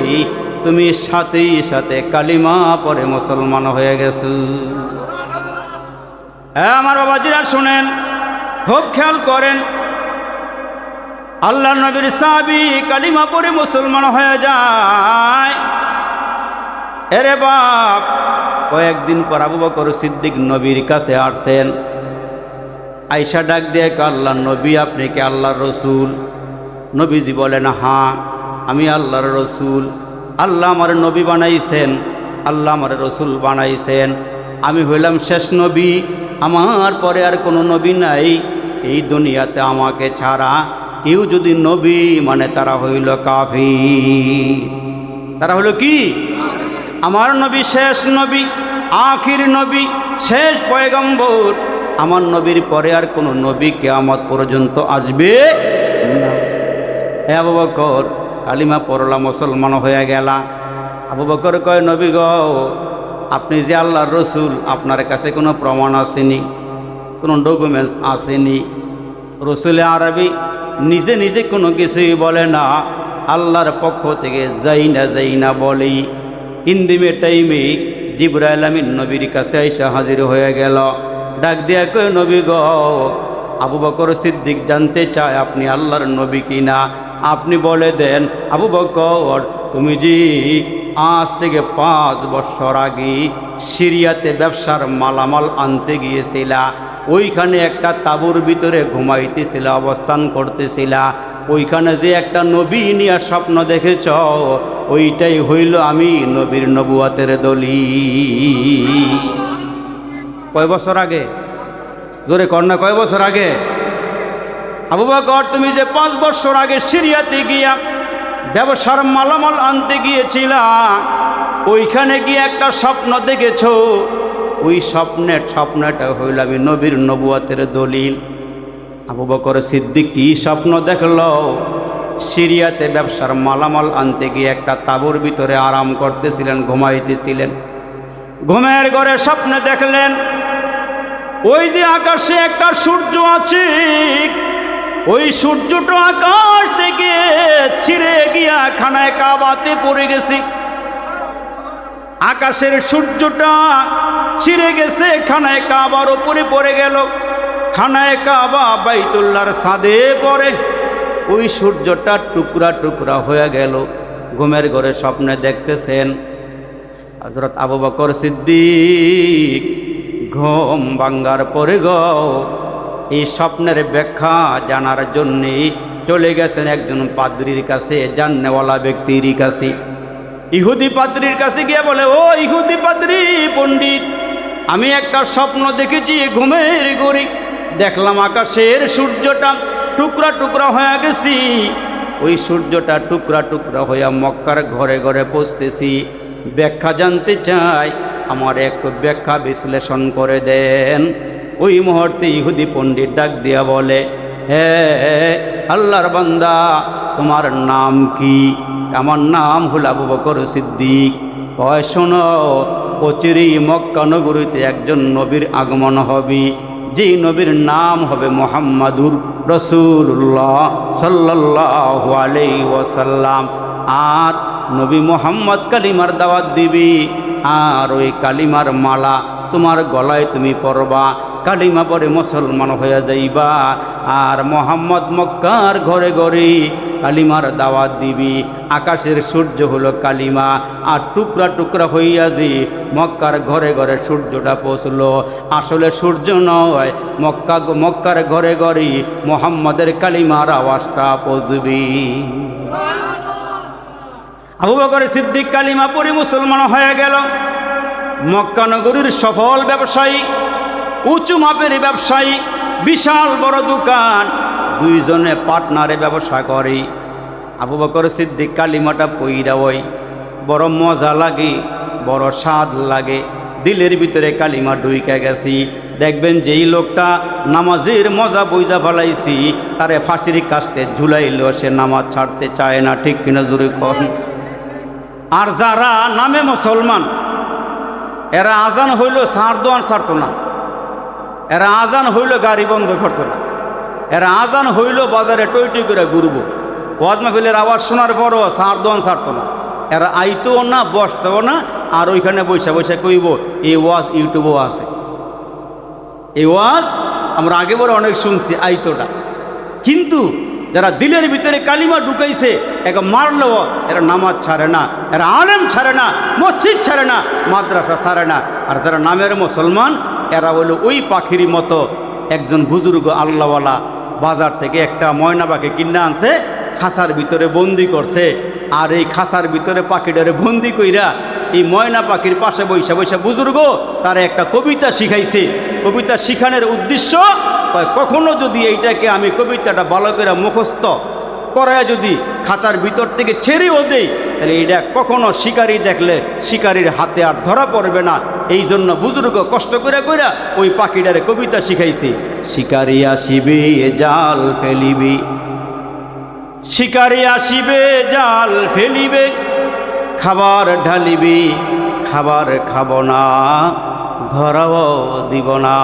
তুমি সাথে সাথে কালিমা পরে মুসলমান হয়ে গেছো। হ্যাঁ আমার বাবাজিরা শুনেন, খুব খেয়াল করেন, আল্লাহ নবীর সাহাবী কালিমা পরে মুসলমান হয়ে যায়। এরে বাপ, কয়েকদিন পর আবু বকর সিদ্দিক নবীর কাছে আসছেন। আয়েশা ডাক দিয়ে, আল্লাহ নবী, আপনি কি আল্লাহর রসুল? নবীজি বলেন, হ্যাঁ আমি আল্লাহর রসুল। আল্লাহ আমার নবী বানাইছেন, আল্লাহ আমার রসুল বানাইছেন। আমি হইলাম শেষ নবী, আমার পরে আর কোনো নবী নাই এই দুনিয়াতে আমাকে ছাড়া। কেউ যদি নবী মানে তারা হইল কাফির। তারা হইল কি? আমার নবী শেষ নবী, আখির নবী, শেষ পয়গম্বর। আমার নবীর পরে আর কোনো নবী কিয়ামত পর্যন্ত আসবে না। হে আবু বকর, কালিমা পড়লা, মুসলমান হয়ে গেলা। আবু বকর কয়, নবী গো, আপনি যে আল্লাহর রসুল, আপনার কাছে কোনো প্রমাণ আসেনি, কোনো ডকুমেন্টস আসেনি? রসুলে আরবি নিজে নিজে কোনো কিছুই বলে না, আল্লাহর পক্ষ থেকে যাই না বলেই। ইন্দিমে টাইমে জিবরাইল আমিন নবীর কাছে আইসা হাজির হয়ে গেল। ডাক দিয়া কয়, নবী গো, আবু বকর সিদ্দিক জানতে চায় আপনি আল্লাহর নবী কিনা, আপনি বলে দেন। আবু বকর, তুমি যে আজ থেকে 5 বছর আগে সিরিয়াতে ব্যবসার মালামাল আনতে গিয়েছিলা, ওইখানে একটা তাঁবুর ভিতরে ঘুমাইতেছিল, অবস্থান করতেছিলা, ওইখানে যে একটা নবী নিয়ে স্বপ্ন দেখেছ, ওইটাই হইল আমি নবীর নবুয়াতের দলিল। কয় বছর আগে? জোরে কন্যা, কয় বছর আগে? আবু বকর, তুমি যে 5 বছর আগে সিরিয়াতে গিয়া ব্যবসার মালামাল আনতে গিয়েছিলা, ওইখানে গিয়ে একটা স্বপ্ন দেখেছ, ওই স্বপ্নটা হইল আমি নবীর নবুয়াতের দলিল। আবু বকর সিদ্দিক কি স্বপ্ন দেখল? সিরিয়াতে ব্যবসার মালামাল আনতে গিয়ে একটা তাঁবুর ভিতরে আরাম করতেছিলেন, ঘুমাইতেছিলেন। ঘুমের ঘরে স্বপ্নে দেখলেন ওই যে আকাশে একটা সূর্য আছে, ওই সূর্যটা আকাশ থেকে ছিঁড়ে গিয়া খানায় কাবাতে পড়ে গেছে। আকাশের সূর্যটা ছিঁড়ে গেছে, খানায় কাবার উপরে পড়ে গেল। খানায় কাবা বাইতুল্লাহর ছাদে পড়ে ওই সূর্যটা টুকরা টুকরা হয়ে গেল। ঘুমের ঘরে স্বপ্নে দেখতেছেন হযরত আবু বকর সিদ্দিক। ঘুম ভাঙ্গার পরে এই স্বপ্নের ব্যাখ্যা জানার জন্যে চলে গেছেন একজন পাদ্রীর কাছে, জাননেওয়ালা ব্যক্তির কাছে, ইহুদি পাদ্রীর কাছে গিয়ে বলে, ও ইহুদি পাদ্রী পণ্ডিত, আমি একটা স্বপ্ন দেখেছি ঘুমের ঘরে, দেখলাম আকাশের সূর্যটা টুকরা টুকরা হয়ে গেছি, ওই সূর্যটা টুকরা টুকরা হইয়া মক্কার ঘরে ঘরে পৌঁছতেছি। ব্যাখ্যা জানতে চাই, আমার একটু ব্যাখ্যা বিশ্লেষণ করে দেন। ওই মুহূর্তে ইহুদি পণ্ডিত ডাক দিয়া বলে, হে আল্লাহর বান্দা, তোমার নাম কি? আমার নাম হল আবু বকর সিদ্দিক। কয়, শোনো, অচিরেই মক্কা নগরীতে একজন নবীর আগমন হবে, যেই নবীর নাম হবে মুহাম্মাদুর রাসূলুল্লাহ সাল্লাল্লাহু আলাইহি ওয়াসাল্লাম। আর নবী মুহাম্মদ কালিমার দাওয়াত দিবি, আর ওই কালিমার মালা তোমার গলায় তুমি পরবা, কালিমা পরে মুসলমান হয়ে যাইবা। আর মোহাম্মদ মক্কার ঘরে ঘরে কালিমার দাওয়াত দিবি। আকাশের সূর্য হলো কালিমা, আর টুকরা টুকরা হইয়া যে মক্কার ঘরে ঘরে সূর্যটা পৌঁছলো, আসলে সূর্য নয়, মক্কার ঘরে ঘরে মোহাম্মদের কালিমার আওয়াজটা পৌঁছবি। আবু বকর সিদ্দিক কালিমা পড়ে মুসলমান হয়ে গেল। মক্কা নগরীর সফল ব্যবসায়ী, উঁচু মাপের ব্যবসায়ী, বিশাল বড় দোকান, দুইজনে পার্টনারে ব্যবসা করে। আবু বকর সিদ্দিক কালিমাটা পইরা ওই বড় মজা লাগে, বড় স্বাদ লাগে, দিলের ভিতরে কালিমা ঢুইকা গেছি। দেখবেন যেই লোকটা নামাজের মজা বইজা ফেলাইছি, তারে ফাঁসির কাস্তে ঝুলাইল, সে নামাজ ছাড়তে চায় না, ঠিক কিনা জোরে কন? আর যারা নামে মুসলমান, এরা আজান হইল ছাড় দোয়ান ছাড়তো না, এরা আজান হইল গাড়ি বন্ধ করতো না, এরা আজান হইল বাজারে টই টই করে ঘুরবো, ওয়াজ মাহফিলের আওয়াজ শোনার পরও ছাড় দোয়ান ছাড়তো না। এরা আইতেও না, বসতেও না, আর ওইখানে বৈশা বৈশা কইব এই ওয়াজ ইউটিউবও আছে। এই ওয়াজ আমরা আগে বড় অনেক শুনছি, আইতোটা। কিন্তু যারা দিলের ভিতরে কালিমা ঢুকাইছে, একে মারলেও এরা নামাজ ছাড়ে না, এরা আলেম ছাড়ে না, মসজিদ ছাড়ে না, মাদ্রাসা ছাড়ে না। আর যারা নামের মুসলমান, এরা হলো ওই পাখির মতো। একজন বুজুর্গ আল্লাহওয়ালা বাজার থেকে একটা ময়না পাখি কিনে আনছে, খাঁচার ভিতরে বন্দি করছে। আর এই খাঁচার ভিতরে পাখিটারে বন্দি কইরা এই ময়না পাখির পাশে বৈশা বৈশা বুজুর্গ তারা একটা কবিতা শিখাইছে। কবিতা শিখানোর উদ্দেশ্য, কখনো যদি এইটাকে আমি কবিতাটা ভালো করে মুখস্থ করায় যদি খাঁচার ভিতর থেকে ছেড়েও দেই, তাহলে এইটা কখনো শিকারি দেখলে শিকারির হাতে আর ধরা পড়বে না। এই জন্য বুজুর্গ কষ্ট করে কইরা ওই পাখিটারে কবিতা শিখাইছে। শিকারি আসিবে জাল ফেলিবে, শিকারি আসিবে জাল ফেলিবে, খাবার ঢালিবি খাবার খাব না, ধরাও দিব না।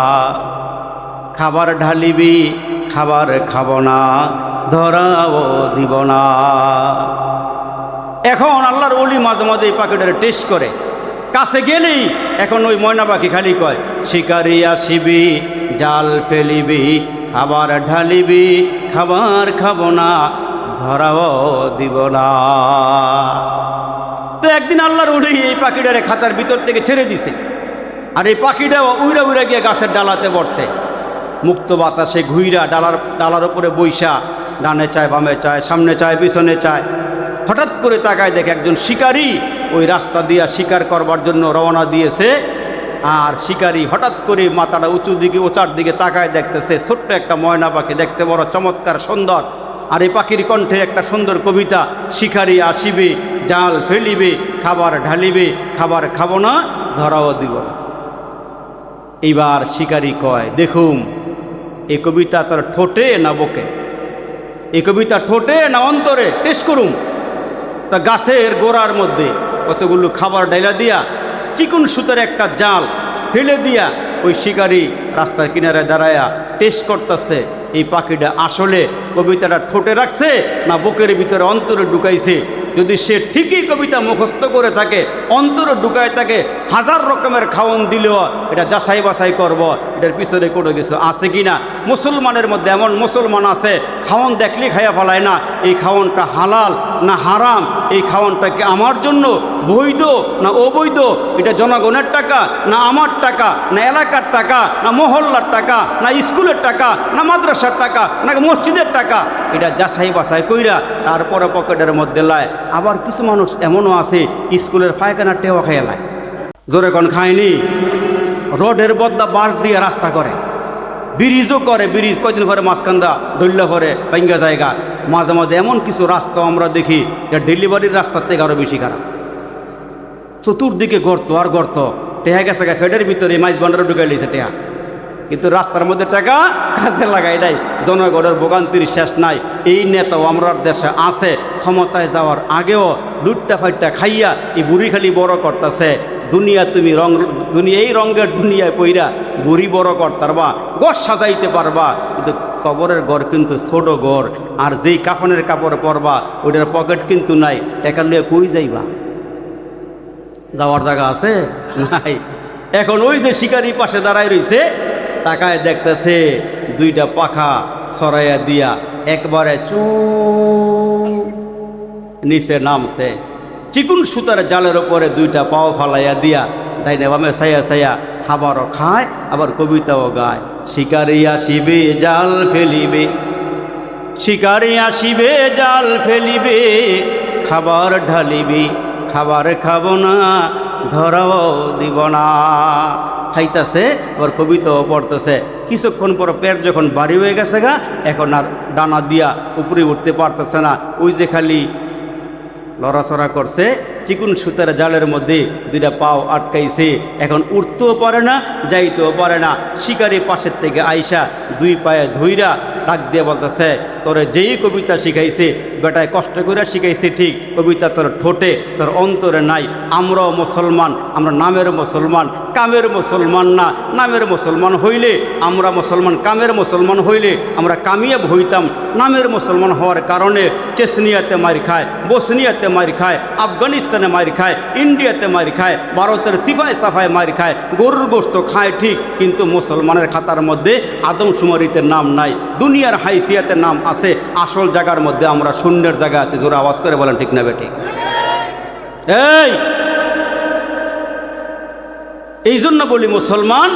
খাবার ঢালিবি খাবার খাব না, ধরাও দিব না। এখন আল্লাহর ওলি মাঝে মাঝে এই পাখিটারে টেস্ট করে, কাছে গেলেই এখন ওই ময়না পাখি খালি কয় শিকারি আসিবি জাল ফেলিবি, খাবার ঢালিবি খাবার খাব না, ধরাও দিব না। তো একদিন আল্লাহর ওলি এই পাখিটারে খাঁচার ভিতর থেকে ছেড়ে দিছে। আর এই পাখিটা উইরা উইরা গিয়ে গাছের ডালাতে বসছে। মুক্ত বাতাসে ঘুইরা ডালার উপরে বৈশা, ডানে চায় বামে চায়, সামনে চায় পিছনে চায়। হঠাৎ করে তাকায় দেখে একজন শিকারী ওই রাস্তা দিয়া শিকার করবার জন্য রওনা দিয়েছে। আর শিকারী হঠাৎ করে মাথাটা উঁচার দিকে তাকায় দেখতেছে ছোট্ট একটা ময়না পাখি, দেখতে বড় চমৎকার সুন্দর। আর এই পাখির কণ্ঠে একটা সুন্দর কবিতা, শিকারি আসিবে জাল ফেলিবে, খাবার ঢালিবে খাবার খাব না, ধরাও দিব না। এইবার শিকারি কয় দেখুম এই কবিতা তার ঠোঁটে না বুকে, এই কবিতা ঠোঁটে না অন্তরে, টেস্ট করুম। তা গাছের গোড়ার মধ্যে কতগুলো খাবার ডাইলা দিয়া চিকুন সুতার একটা জাল ফেলে দিয়া ওই শিকারি রাস্তার কিনারে দাঁড়ায়া টেস্ট করতেছে এই পাখিটা আসলে কবিতাটা ঠোঁটে রাখছে না বুকের ভিতরে অন্তরে ঢুকাইছে। যদি সে ঠিকই কবিতা মুখস্থ করে থাকে, অন্তরে ঢুকায় থাকে, হাজার রকমের খাওয়ন দিলেও এটা যাচাই বাছাই করব এটার পিছনে কোনো কিছু আছে কি না। মুসলমানের মধ্যে এমন মুসলমান আছে খাওয়ন দেখলেই খাইয়া ফেলায় না, এই খাওয়নটা হালাল না হারাম, এই খাওয়নটা কি আমার জন্য বৈধ না অবৈধ, এটা জনগণের টাকা না আমার টাকা, না এলাকার টাকা না মহল্লার টাকা, না স্কুলের টাকা না মাদ্রাসার টাকা না মসজিদের টাকা, এটা যাচাই বাছাই কইরা তারপরে পকেটের মধ্যে লায়। আবার কিছু মানুষ এমনও আছে স্কুলের পায়খানার টেওয়া খাইয়া লায়, জোরে কোন খায়নি। রোডের বদলা বাঁশ দিয়ে রাস্তা করে, ব্রিজও করে, ব্রিজ কয়দিন পরে মাঝখান্দা ডল্লা পরে ভাঙ্গা জায়গা। মাঝে মাঝে এমন কিছু রাস্তা আমরা দেখি যা ডেলিভারির রাস্তার থেকে আরও বেশি খারাপ। চতুর্দিকে গর্ত আর গর্ত, টেহা গেছে ফেডের ভিতরে মাইজ ভান্ডারে ঢুকাই লিছে টেহা, কিন্তু রাস্তার মধ্যে টাকা কাজে লাগাই নাই। জনগণের ভোগান্তির শেষ নাই। এই নেতাও আমরার দেশে আছে, ক্ষমতায় যাওয়ার আগেও লুটটা ফাইটটা খাইয়া এই বুড়ি খালি বড় করতেছে। দুনিয়া তুমি দুনিয়া এই রঙের দুনিয়ায় পইরা বুড়ি বড় করতে পারবা, ঘর সাজাইতে পারবা, কিন্তু কবরের ঘর কিন্তু ছোট ঘর। আর যেই কাফনের কাপড় পরবা ওইটার পকেট কিন্তু নাই, টাকা লিয়ে কই যাইবা? যাওয়ার জায়গা আছে নাই। এখন ওই যে শিকারি পাশে দাঁড়ায় রইছে, তাকায় দেখতেছে দুইটা পাখা ছড়াইয়া দিয়া একবারে নিচে নামছে। চিকুন সুতার জালের ওপরে দুইটা পাও ফালাইয়া দিয়া ডাইনে বামে ছাইয়া ছাইয়া খাবারও খায়, আবার কবিতাও গায়। শিকারি আসিবে জাল ফেলিবে, শিকারি আসিবে জাল ফেলিবে, খাবার ঢালিবি খাবার খাব না, ধরাও দিব না। খাইতেছে আবার কবিতাও পড়তেছে। কিছুক্ষণ পর পেট যখন বাড়ি হয়ে গেছে গা, এখন আর ডানা দিয়া উপরে উঠতে পারতেছে না, ওই যে খালি লড়াচড়া করছে। চিকুন সুতার জালের মধ্যে দুইটা পাও আটকাইছে, এখন উঠতেও পারে না যাইতেও পারে না। শিকারি পাশের থেকে আইসা দুই পায়ে ধুইরা ডাক দিয়ে বলতেছে তোরে যেই কবিতা শিখাইছে বেটায় কষ্ট করে শিখাইছে ঠিক, কবিতা তোর ঠোঁটে তোর অন্তরে নাই। আমরাও মুসলমান, আমরা নামের মুসলমান, কামের মুসলমান না। নামের মুসলমান হইলে আমরা মুসলমান, কামের মুসলমান হইলে আমরা কামিয়াব হইতাম। নামের মুসলমান হওয়ার কারণে চেচনিয়াতে মার খায়, বসনিয়াতে মার খায়, আফগানিস্তানে মার খায়, ইন্ডিয়াতে মার খায়, ভারতের সিফায় সাফায় মার খায়, গরুর গোশত খায় ঠিক, কিন্তু মুসলমানের খাতার মধ্যে আদমশুমারিতে নাম নাই। দুনিয়ার হাইসিয়াতে নাম আছে, আসল জায়গার মধ্যে আমরা শূন্যের জায়গা আছে। জোরে আওয়াজ করে বলেন ঠিক না বেঠিক? এই জন্য বলি মুসলমান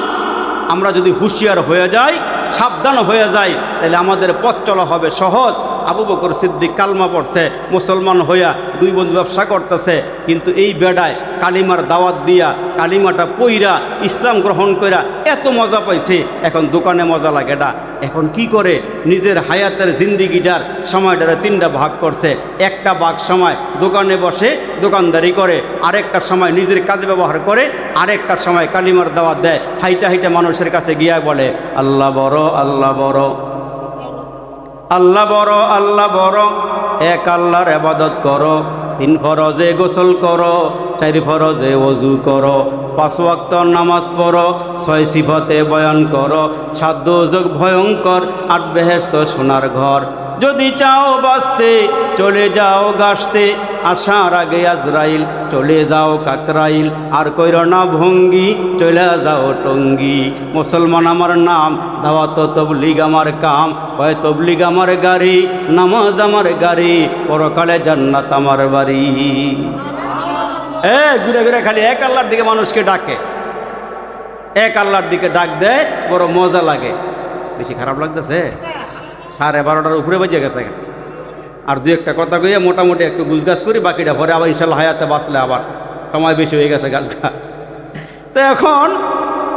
আমরা যদি হুঁশিয়ার হয়ে যাই, সাবধান হয়ে যাই, তাহলে আমাদের পথ চলা হবে সহজ। আবু বকর সিদ্দিক কালমা পড়ছে, মুসলমান হইয়া দুই বন্ধু ব্যবসা করতেছে, কিন্তু এই বেড়ায় কালিমার দাওয়াত দিয়া কালিমাটা পইরা ইসলাম গ্রহণ কইরা এত মজা পাইছে, এখন দোকানে মজা লাগে না। এখন কি করে নিজের হায়াতের জিন্দিগিটার সময়টারে তিনটা ভাগ করছে। একটা ভাগ সময় দোকানে বসে দোকানদারি করে, আরেকটা সময় নিজের কাজে ব্যবহার করে, আরেকটা সময় কালিমার দাওয়াত দেয়। হাইটা হাইটা মানুষের কাছে গিয়া বলে আল্লাহ বড়, আল্লাহ বড়, আল্লাহ বড়, আল্লাহ বড়, এক আল্লাহর ইবাদত করো, 3 ফরজে গোসল করো, 4 ফরজে ওযু করো, 5 ওয়াক্ত নামাজ পড়ো, 6 সিফতে বয়ান করো, 7 দোজখ ভয়ঙ্কর, 8 বেহেশত সোনার ঘর। যদি চাও বাঁচতে চলে যাও গাছতে, আসার আগে আজরাইল চলে যাও কাকরাইল, আর কইর না ভঙ্গি চলে যাও টঙ্গি। মুসলমান আমার নাম, দাওয়াত তবলিগ আমার কাম, হয় তবলিগ আমার গাড়ি, নামাজ আমার গাড়ি, পরকালে জান্নাত আমার বাড়ি। ঘুরে ঘুরে খালি এক আল্লাহর দিকে মানুষকে ডাকে, এক আল্লাহর দিকে ডাক দেয়, বড় মজা লাগে। বেশি খারাপ লাগতেছে? 12:30টার উপরে বেজে গেছে। আর দু একটা কথা কইয়া মোটামুটি একটু গুজগাছ করি, বাকিটা পরে আবার ইনশাল্লাহ হায়াতে বাঁচলে আবার সময় বেশি হয়ে গেছে গাছটা। তো এখন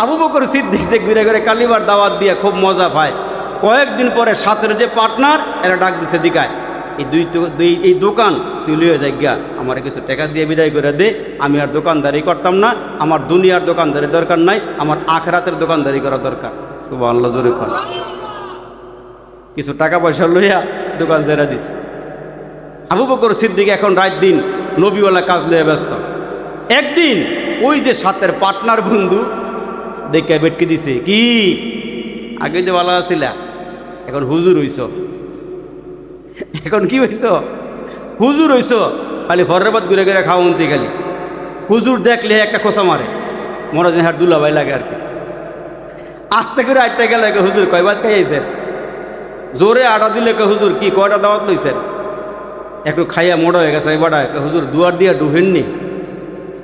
আবু বকর সিদ্দিক যে ঘুরে ঘুরে কালিমার দাওয়াত দিয়ে খুব মজা পায়। কয়েকদিন পরে সাথের যে পার্টনার এরা ডাক দিচ্ছে দিকায়, এই দোকান তুই লিয়ে যাই গিয়া, আমার কিছু টাকা দিয়ে বিদায় করে দে, আমি আর দোকানদারি করতাম না, আমার দুনিয়ার দোকানদারি দরকার নাই, আমার আখরাতের দোকানদারি করা দরকার। সুবহানাল্লাহ, জোরে কোন। কিছু টাকা পয়সা লইয়া দোকান ছেড়ে দিছে। আবু বকর সিদ্দিক এখন রাত দিন নবীওয়ালা কাজ লইয়া ব্যস্ত। একদিন ওই যে সাথের পার্টনার বন্ধু দেখে বেটকে দিছে, কি আগে যে ভালো আছিল, এখন হুজুর হইছ। এখন কি হইছ? হুজুর হইছ। খালি ফরেবাদ ঘুরে ঘুরে খাওয়ন্তি, খালি হুজুর দেখলে একটা খোসা মারে, মনে হয় হ্যাঁ দুলাভাই লাগে আর কি। আস্তে করে আটটা গেল, হুজুর কয়বাদ খাইয়েছেন? জোরে আটা দিলে হুজুর কি কয়টা দাওয়াত লইছেন? একটু খাইয়া মোড়া হয়ে গেছে এবার, হুজুর দুয়ার দিয়া ডুবেননি,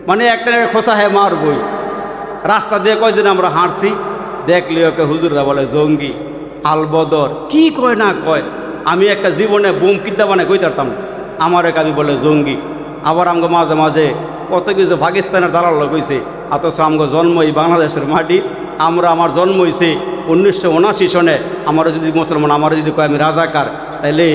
মানে একটা খোসা হ্যাঁ মার বই। রাস্তা দিয়ে কয়জন আমরা হাঁটছি, দেখলে ওকে হুজুররা বলে জঙ্গি, আলবদর, কি কয় না কয়। আমি একটা জীবনে বোম কিদ্দা বানায় কই পারতাম, আমার এক আমি বলে জঙ্গি। আবার আমগো মাঝে মাঝে কত কিছু পাকিস্তানের দালাল কইছে, অথচ আমগো জন্ম এই বাংলাদেশের মাটি। আমার জন্ম হয়েছে 1979 সনে। আমারও যদি মুসলমান আমারও যদি কয় আমি রাজাকার, তাইলে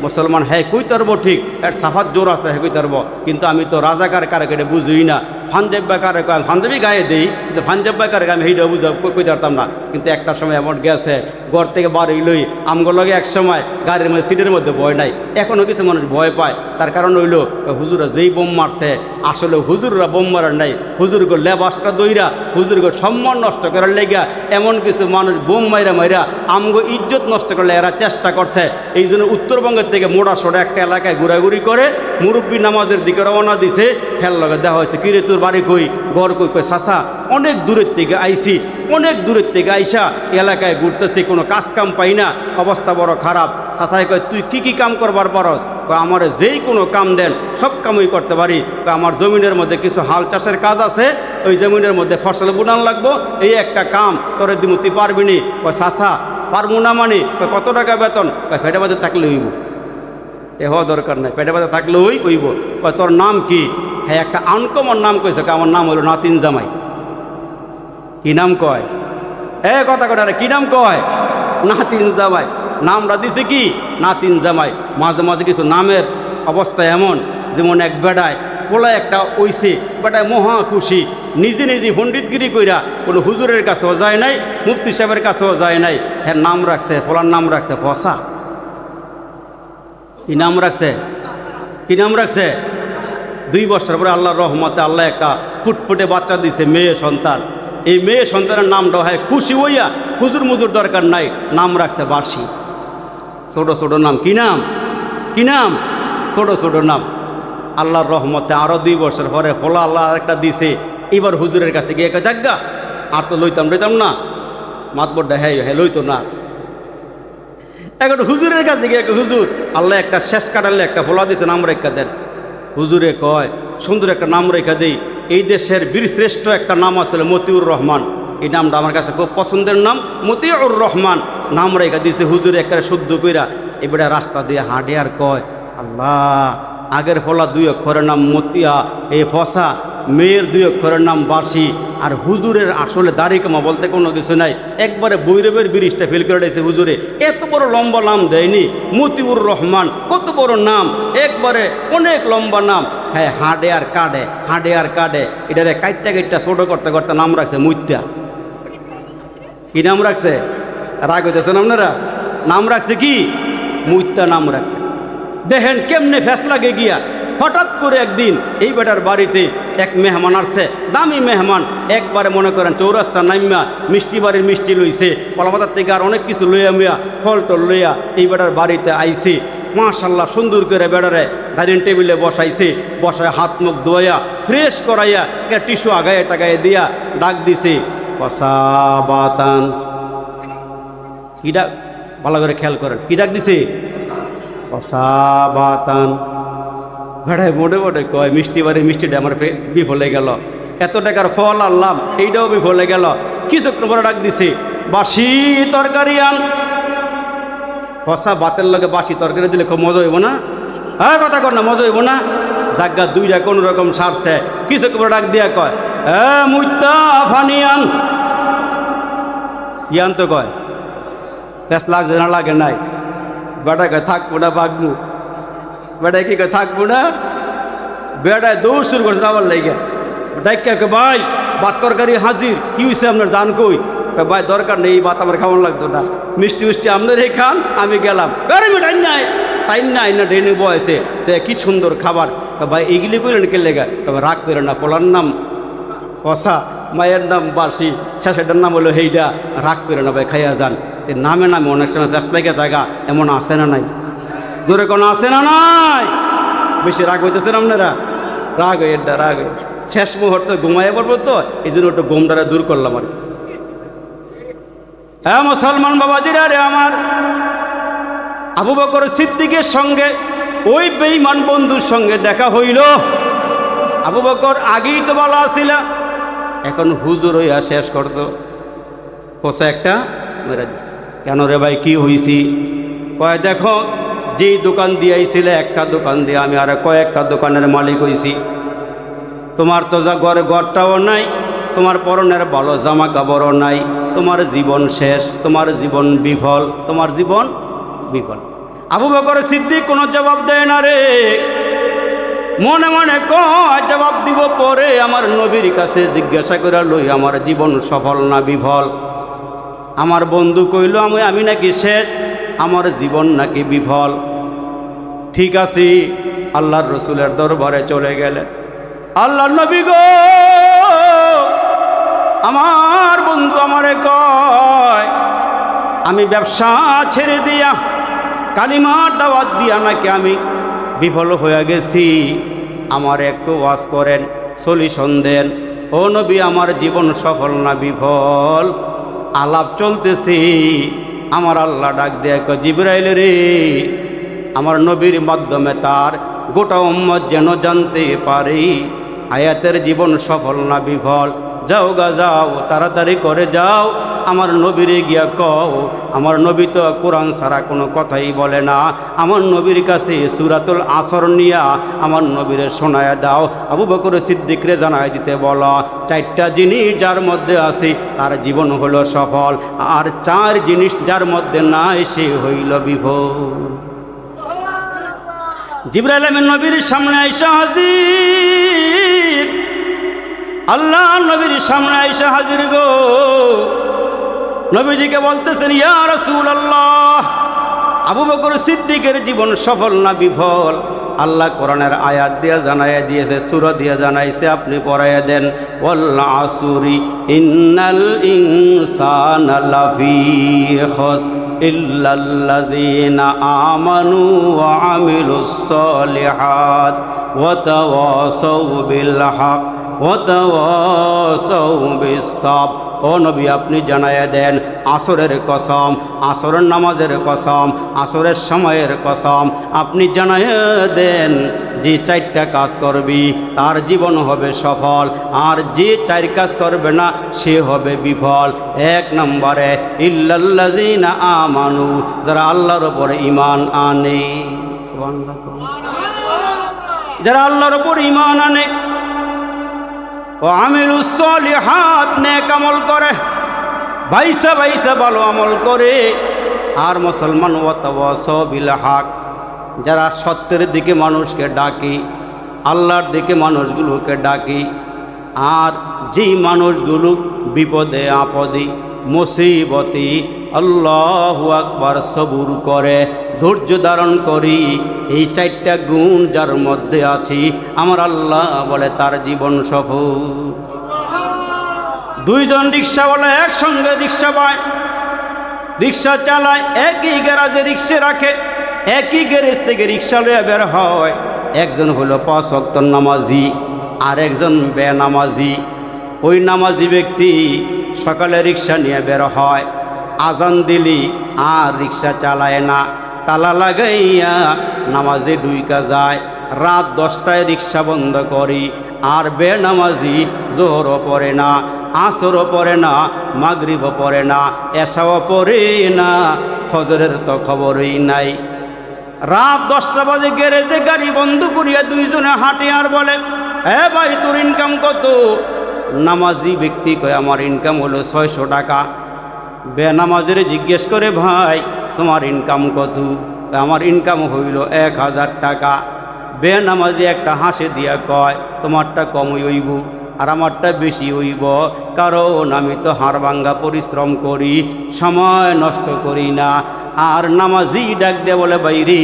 মুসলমান হ্যাঁ কই তারবো, ঠিক এর সাফাত জোর আছে হ্যাঁ কই তারবো, কিন্তু আমি তো রাজাকার কারে কেটে বুঝুই না। পাঞ্জাবি কারে কয় পাঞ্জাবি গায়ে দিই, কিন্তু পাঞ্জাবি কারে আমি সেইটা বুঝা কই পারতাম না। কিন্তু একটা সময় এমন গেছে, ঘর থেকে বার হইলই আমগো লগে এক সময় গাড়ির মধ্যে সিটের মধ্যে ভয় নাই, এখনও কিছু মানুষ ভয় পায়। তার কারণ হইল হুজুরা যেই বোম মারছে, আসলে হুজুররা বোম মারার নাই, হুজুরগো লেবাসটা দইরা হুজুরগো সম্মান নষ্ট করার লেগা এমন কিছু মানুষ বোম মাইরা মাইরা আমগো ইজ্জত নষ্ট করলে এরা চেষ্টা করছে। এই জন্য উত্তরবঙ্গের থেকে মোড়া সোড়া একটা এলাকায় ঘোরাঘুরি করে মুরব্বী নামাজের দিকে রওনা দিছে। খেয়াল লগে দেওয়া হয়েছে, কিরে তোর বাড়ি কই, ঘর কই, কই চাচা অনেক দূরের থেকে আইছি, অনেক দূরের থেকে আইসা এলাকায় ঘুরতেছি, কোনো কাজ কাম পাই না, অবস্থা বড় খারাপ। চাচাই কয় তুই কি কাম করবার পারস? আমার যেই কোনো কাম দেন সব কামই করতে পারি। আমার জমিনের মধ্যে কিছু হাল চাষের কাজ আছে, ওই জমিনের মধ্যে ফসল বুনান লাগবো, এই একটা কাম তোরে দিমু, তুই পারবি নি? চাচা পারবো না মানে? কত টাকা বেতন? ফেটে বাজে থাকলে হইব, এ হওয়া দরকার নাই, পেটে বাজে থাকলে ওই কইব। তোর নাম কি? হ্যাঁ একটা আনকমন নাম কইছে, আমার নাম হলো নাতিন জামাই। কি নাম কয়? কথা কয়, কি নাম কয়? নাতিন জামাই। নামটা দিছে কি? নাতিন জামাই। মাঝে মাঝে কিছু নামের অবস্থা এমন, যেমন এক বেড়ায় পোলা একটা ওইছে, বেটায় মহা খুশি, নিজে নিজে পণ্ডিতগিরি কইরা কোনো হুজুরের কাছেও যায় নাই, মুফতি সাহেবের কাছেও যায় নাই, হ্যাঁ নাম রাখছে, পোলার নাম রাখছে ফসা। কি নাম রাখছে? কি নাম রাখছে? 2 বছর পরে আল্লাহর রহমতে আল্লাহ একটা ফুটফুটে বাচ্চা দিছে, মেয়ে সন্তান। এই মেয়ে সন্তানের নামটা হয় খুশি হইয়া, হুজুর মুজুর দরকার নাই, নাম রাখছে বার্ষি। ছোট ছোট নাম। কি নাম? কি নাম? ছোট ছোট নাম। আল্লাহর রহমতে আরো 2 বছর পরে ফলা আল্লাহ একটা দিছে। এবার হুজুরের কাছে গিয়ে একটা জাগা আর তো লইতাম না, মাতবরটা হ্যাঁ লইতো না। এখন হুজুরের কাছে গিয়ে হুজুর আল্লাহ একটা শেষ কাটালে একটা ফলা দিছে, নাম রেখা দেন। হুজুরে কয় সুন্দর একটা নাম রেখা দেই। এই দেশের বীরশ্রেষ্ঠ একটা নাম আছে মতিউর রহমান। এই নামটা আমার কাছে খুব পছন্দের নাম, মতিউর রহমান নাম রেখা দিয়েছে হুজুরে একটা শুদ্ধ কইরা। এবারে রাস্তা দিয়ে হাঁটে আর কয় আল্লাহ, আগের ফলা 2 অক্ষরের নাম মতিয়া এই ফসা, মেয়ের 2 অক্ষরের নাম বাসি, আর হুজুরের আসলে দাড়ি কামা বলতে কোনো কিছু নাই। একবারে বৈরবের ব্রিজটা ফেল করে দিয়েছে হুজুরে। এত বড় লম্বা নাম দেয়নি, মতিউর রহমান কত বড় নাম, একবারে অনেক লম্বা নাম। হ্যাঁ, হাঁটে আর কাটে, হাঁটে আর কাটে। এটারে কাইটটা ছোট করতে করতে নাম রাখছে মুত্যা। কি নাম রাখছে? রাগ হইতেছেন আপনারা? নাম রাখছে কি? মুত্যা নাম রাখছে। দেখেন কেমনে ফ্যাস লাগে গিয়া। হঠাৎ করে একদিন এই বেটার বাড়িতে এক মেহমান আসছে, দামি মেহমান। একবারে মনে করেন চৌরাস্তা নাইমা মিষ্টি বাড়ির মিষ্টি লইছে, কলাপাতার থেকে আর অনেক কিছু লইয়া মিয়া ফল টল লইয়া এই বেটার বাড়িতে আইছে। মাশাল্লাহ সুন্দর করে বেটারে ডাইনিং টেবিলে বসাইছে, বসায় হাত মুখ ধোয়া ফ্রেশ করাইয়া একটা টিস্যু আগায় টাগায় দিয়া ডাক দিছে কসাবাতান। কি ডাক? ভালো করে খেয়াল করেন, কি ডাক দিছে? কসাবাতান। বেড়ায় মোটে মোটে কয় মিষ্টি বাড়ির মিষ্টিটা আমার বিফলে গেল, এত টাকার ফল আনলাম এইটাও বিফলে গেল। কিছুক্ষণ পরে ডাক দিছে বাসি তরকারি আন। ফসা ভাতের লগে বাসি তরকারি দিলে খুব মজা হইব না? হ্যাঁ কথা কর না, মজা হইব না? জাগা 2টা কোন রকম সারছে। কিছুক্ষণ পরে ডাক দিয়া কয় মুইতা ফানি আন। কি আনতো কয়? ফ্যাস লাগছে না লাগে নাই? বেটা কয় থাকবো না ভাগবো। বেটায় কি কয় থাকবো না? বেটায় দৌড় শুরু করছে যাবার লাগে। ডাক্কা কে ভাই ভাত তরকারি হাজির, কি হয়েছে আপনার জান কই? ভাই দরকার নেই, ভাত আমার খাওয়ান লাগতো না, মিষ্টি মিষ্টি আপনার এই খান, আমি গেলাম। টাইম নাই, টাইম নাই না ডেনে বয়েছে। কি সুন্দর খাবার। ভাই এগুলি বললেন কে লেগা? রাগ করে না, পোলার নাম কষা, মায়ের নাম বাসি, শেষেরটার নাম হলো হেইডা, রাগ করে না ভাই খাইয়া যান। নামে নামে অনেক সময় ব্যস্ত লেগে জায়গা এমন আছে না নাই? জোরে কোনো আছে না নাই? বেশি রাগ হইতেছেন আপনারা? রাগ হয়ে রাগ হয়ে শেষ মুহূর্তে ঘুমাইয়া পড়বো তো, এই জন্য একটু ঘুমটারে দূর করলাম আর। হ্যাঁ মুসলমান বাবাজিরা রে আমার, আবু বকর সিদ্দিকের সঙ্গে ওই বেঈমান বন্ধুর সঙ্গে দেখা হইল। আবু বকর আগেই তো বলা ছিল, এখন হুজুর হইয়া শেষ করছো। কোসা একটা মেরা দিছে। কেন রে ভাই কি হইছি? কয় দেখো যেই দোকান দিয়েছিলে একটা দোকান দিয়ে আমি আর কয়েকটা দোকানের মালিক হইছি। তোমার তো যা ঘরটাও নাই, তোমার পরনের ভালো জামা কাপড়ও নাই, তোমার জীবন শেষ, তোমার জীবন বিফল, তোমার জীবন বিফল। আবু বকর সিদ্দিক কোনো জবাব দেয় না রে, মনে মনে কয় জবাব দিব পরে, আমার নবীর কাছে জিজ্ঞাসা করে লই আমার জীবন সফল না বিফল। আমার বন্ধু কইল আমি নাকি শেষ, আমার জীবন নাকি বিফল। ঠিক আছে, আল্লাহর রসুলের দরবারে চলে গেলেন। আল্লাহর নবী গো, আমার বন্ধু আমারে কয় আমি ব্যবসা ছেড়ে দিয়া কালিমার দাওয়াত দিয়া নাকি আমি বিফল হয়ে গেছি, আমার একটু ওয়াজ করেন, সলিউশন দেন। ও নবী, আমার জীবন সফল না বিফল? আলাপ চলতেছি, আমার আল্লাহ ডাক দেয় জিবরাইল রে, আমার নবীর মাধ্যমে তার গোটা উম্মত যেন জানতে পারে আয়াতের জীবন সফল না বিফল। যাও গা যাও, তাড়াতাড়ি করে যাও, আমার নবীরে গিয়া কও আমার নবী তো কোরআন ছাড়া কোনো কথাই বলে না, আমার নবীর কাছে সূরাতুল আসর নিয়া আমার নবীরে শোনায়া দাও। আবু বকর সিদ্দিকরে জানাই দিতে বলো 4টা জিনিস যার মধ্যে আছে তার জীবন হলো সফল, আর 4 জিনিস যার মধ্যে নাই সে হইল বিফল। জিবরাইল আমিন নবীর সামনে আইসা হাজির, আল্লাহ নবীর সামনে আইসা হাজির গো। নবীজিকে বলতেছেন ইয়া রাসূলুল্লাহ, আবু বকর সিদ্দিকের জীবন সফল না বিফল? আল্লাহ কোরআনের আয়াত দিয়ে জানাইয়া দিয়েছে, সূরা দিয়ে জানাইছে, আপনি পড়াইয়া দেন। ওয়াল আসরি ইন্নাল ইনসানা লাফি খুসর ইল্লাল্লাযীনা আমানু ওয়া আমিলুস সালিহাত ওয়া তাওয়াসাউ বিল হক ওয়া তাওয়াসাউ বিস সাবর। ও নবী, আপনি জানাইয়া দেন, আসরের কসম, আসরের নামাজের কসম, আসরের সময়ের কসম, আপনি জানাইয়া দেন যে চারটা কাজ করবি তার জীবন হবে সফল, আর যে চার কাজ করবে না সে হবে বিফল। এক নম্বরে ইল্লাল্লাযীনা আমানু, যারা আল্লাহর উপরে ঈমান আনে। সুবহানাল্লাহ। যারা আল্লাহর উপর ঈমান আনে, ও আমিলুস সালিহাত, নেক আমল করে, ভাইসা ভাইসা ভালো আমল করে। আর মুসলমান, ওয়া তাওয়াসাউ বিল হক, যারা সত্যের দিকে মানুষকে ডাকি, আল্লাহর দিকে মানুষগুলোকে ডাকি, আর যেই মানুষগুলো বিপদে আপদে মুসিবতে আল্লাহু আকবার সবুর করে, ধৈর্য ধারণ করি, এই চারটা গুণ যার মধ্যে আছি, আমার আল্লাহ বলে তার জীবন সফল। দুইজন রিক্সাওয়ালা একসঙ্গে রিক্সা পায়, রিক্সা চালায়, একই গ্যারাজে রিক্সা রাখে, একই গ্যারেজ থেকে রিক্সা লয়ে বের হয়। একজন হলো 5 ওয়াক্ত নামাজি, আর একজন বেনামাজি। ওই নামাজি ব্যক্তি সকালে রিক্সা নিয়ে বের হয়, আজান দিলি আর রিক্সা চালায় না, তালা লাগাইয়া নামাজে ডুইকা যায়। রাত 10টায় রিক্সা বন্ধ করি। আর বেনামাজি জোহরও পড়ে না, আসরও পড়ে না, মাগরিবও পড়ে না, এশাও পড়ে না, ফজরের তো খবরই নাই। রাত 10টা বাজে গ্যারেজে গাড়ি বন্ধ করিয়া দুইজনে হাঁটে আর বলে, এ ভাই তোর ইনকাম কত? নামাজি ব্যক্তি কয়, আমার ইনকাম হলো 600 টাকা। বেনামাজের জিজ্ঞেস করে, ভাই তোমার ইনকাম কত? আমার ইনকাম হইল 1000 টাকা। বেনামাজি একটা হাসি দিয়া কয়, তোমারটা কমই হইব আর আমারটা বেশি হইব, কারণ আমি তো হাড় ভাঙ্গা পরিশ্রম করি, সময় নষ্ট করি না। আর নামাজি ডাক দিয়ে বলে, বাইরে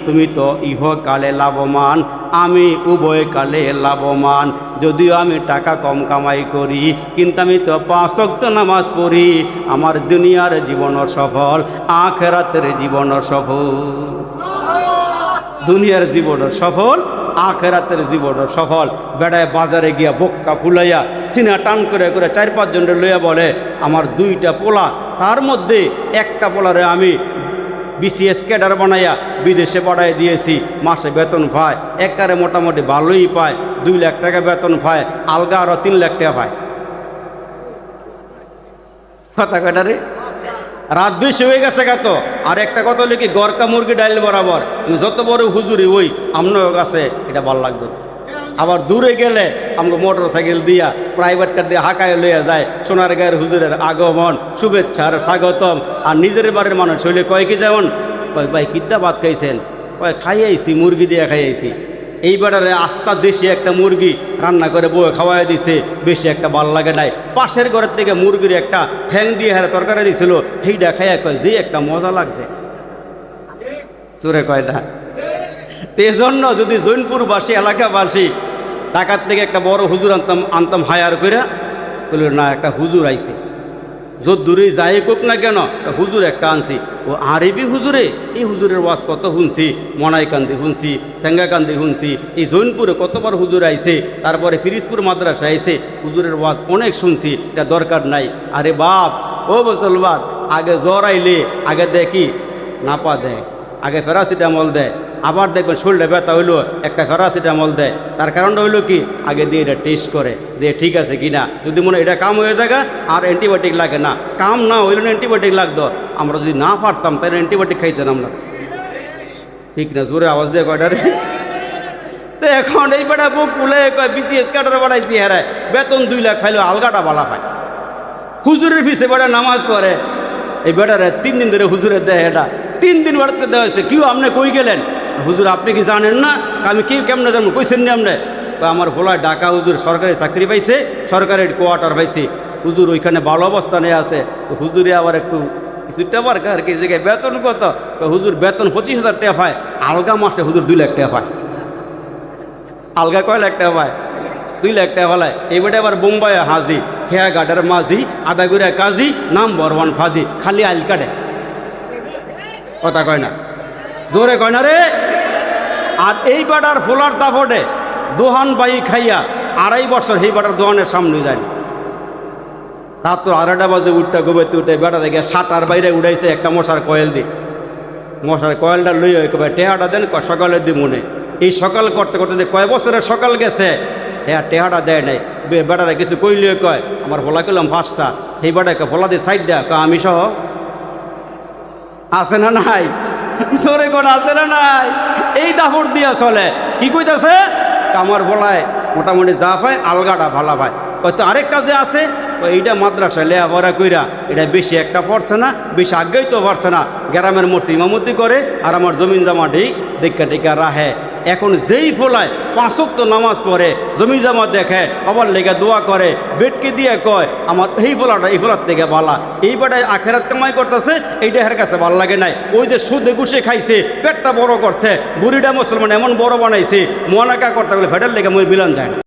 তুমি তো ইহকালে লাভবান, আমি উভয়কালে লাভবান। যদিও আমি টাকা কম কামাই করি, কিন্তু আমি তো 5 ওয়াক্ত নামাজ পড়ি। আমার দুনিয়ার জীবনও সফল, আখিরাতের জীবনও সফল। দুনিয়ার জীবনও সফল, আখিরাতের জীবনও সফল। বেড়ায় বাজারে গিয়া বক্কা ফুলাইয়া সিনা টান করে করে 4-5 জনের লইয়া বলে, আমার 2টা পোলা, তার মধ্যে একটা পোলারে আমি বিসিএস ক্যাডার বানাইয়া বিদেশে পাঠাই দিয়েছি, মাসে বেতন পায়, একবারে মোটামুটি ভালোই পায়, 2 লাখ টাকা বেতন পায়, আলগা আরও 3 লাখ টাকা পায়। কথা কয়টারে? রাত বেশি হয়ে গেছে কত। আর একটা কথা হলো কি, গরকা মুরগি ডাইল বরাবর, যত বড় হুজুরি ওই আপনার কাছে এটা ভালো লাগবে। আবার দূরে গেলে আমাকে মোটর সাইকেল দিয়া প্রাইভেট কার দিয়ে হাঁকায় লইয়া যায়। সোনারগাঁয়ের হুজুরের আগমন, শুভেচ্ছার স্বাগতম। আর নিজের বাড়ির মানুষ হইলে কয় কি, যেমন কয়, ভাই কিদ্দা ভাত খাইছেন? কয় খাইয়াইছি, মুরগি দিয়ে খাইয়াইছি। এই বেড়ারে আস্তা দেশি একটা মুরগি রান্না করে বউয়ে খাওয়াই দিছে, বেশি একটা ভাল লাগে নাই। পাশের ঘরের থেকে মুরগির একটা ঠ্যাং দিয়ে হারে তরকারি দিছিল, সেইটা খাইয়া কয় যে একটা মজা লাগছে। চোরে কয় না। এই জন্য যদি জৈনপুরবাসী, এলাকাবাসী ঢাকার থেকে একটা বড় হুজুর আনতাম হায়ার করে, বলল না একটা হুজুর আইছে, যত দূরে যাই কোক না কেন, হুজুর একটা আনছি। ও আরবি হুজুরে, এই হুজুরের ওয়াজ কত শুনছি, মনাইকান্দি শুনছি, সেঙ্গাকান্দি শুনছি, এই জৈনপুরে কতবার হুজুর আইছে, তারপরে ফিরিজপুর মাদ্রাসা আইছে, হুজুরের ওয়াজ অনেক শুনছি, এটা দরকার নাই। আরে বাপ, ও মুসলমান, আগে জ্বর আইলে আগে দেখি নাপা দেয়, আগে প্যারাসিটামল দেয়, আবার দেখবেন শরীরটা ব্যথা হইলো একটা প্যারাসিটামল দেয়। তার কারণটা হইলো কি, আগে দিয়ে এটা টেস্ট করে, দিয়ে ঠিক আছে কিনা। যদি মনে এটা কাম হয়ে থাকে আর অ্যান্টিবায়োটিক লাগে না, কাম না হইলে না অ্যান্টিবায়োটিক লাগতো। আমরা যদি না পারতাম তাহলে অ্যান্টিবায়োটিক খাইতেন আমরা, ঠিক না? জোরে আওয়াজ দিয়ে কয়টারে। তো এখন এই বেটা বুক ফুলে কয় বিসিএস ক্যাডার বাড়াইছি, হ্যাঁ বেতন 2 লাখ খাইলেও আলগাটা বালা পায়। হুজুরের ফিসে বেটা নামাজ পড়ে, এই বেটারে 3 দিন ধরে হুজুরের দেয়, এটা 3 দিন বাড়তে দেওয়া হয়েছে। কেউ আপনি কই গেলেন? হুজুর আপনি কি জানেন না? আমি কি কেমনে জানবো, কইছেন নি আপনি? আমার ভোলায় ঢাকা হুজুর সরকারি চাকরি পাইছে, সরকারি কোয়ার্টার পাইছে, হুজুর ওইখানে ভালো অবস্থানে আছে। তো হুজুরে আবার একটু কিছু টেপার কার কি জায়গায় বেতন কত? হুজুর বেতন 25,000 টাকা পায়, আলগা মাসে হুজুর 2 লাখ টাকা পায়। আলগা কয় লাখ টাকা পায়? 2 লাখ টাকা পালায়। এইবারে আবার বোম্বাইয়ে হাজি, খেয়া গাডার মাঝি, আদাগুড়া কাজী, নাম বরবান ফাজি, খালি আইল কাটে, কথা কয় না, জোরে কয় না রে। আর এই বাটার ফোলার দাফটে দোহান বাই খাইয়া 2.5 বছর সেই বাটার দোহানের সামনে যায়। রাত 2:30 বাজে উঠটা গোবেতে উঠে বেটা দেখে 7টার বাইরে উড়াইছে একটা মশার কয়েল দিয়ে। মশার কয়েলটা লইয়া কবে টেহাটা দেন, সকালে দি মনে। এই সকাল করতে করতে কয় বছরের সকাল গেছে, হ্যাঁ টেহাটা দেয় নাই। বেটারা কিছু কইলে কয় আমার ভোলা করলাম 5টা, এই বেটাকে ভোলা দিয়ে 4টা, কয় আমি সহ আছে না নাই? সরে কোন আছে না নাই? এই দাফর দিয়া চলে। কি কইতাছে? আমার বলায় মোটামুটি যা পায় আলগাটা ভালা পায়। হয়তো আরেক কাজে আছে, এইটা মাদ্রাসায় লেয়াপড়া কইরা এটা বেশি একটা পড়ছে না, বেশি আগেই তো পারছে না, গ্রামের মসজিদ ইমামতি করে আর আমার জমিন জামাটি দেখা টেকা রাহে। এখন যেই ফোলায় 5 ওয়াক্ত নামাজ পড়ে, জমি জামা দেখে, আবার লেগে দোয়া করে, বেটকে দিয়ে কয় আমার এই ফোলাটা এই ফোলার থেকে ভালা, এই বেটায় আখেরাত কামাই করতেছে, এইটা এর কাছে ভালো লাগে নাই। ওই যে সুদে ঘুষে খাইছে, পেটটা বড় করছে, বুড়িটা মুসলমান এমন বড় বানাইছে, মোনাকা করতে গেলে ভেটার লেগে মই বিলান যায় না।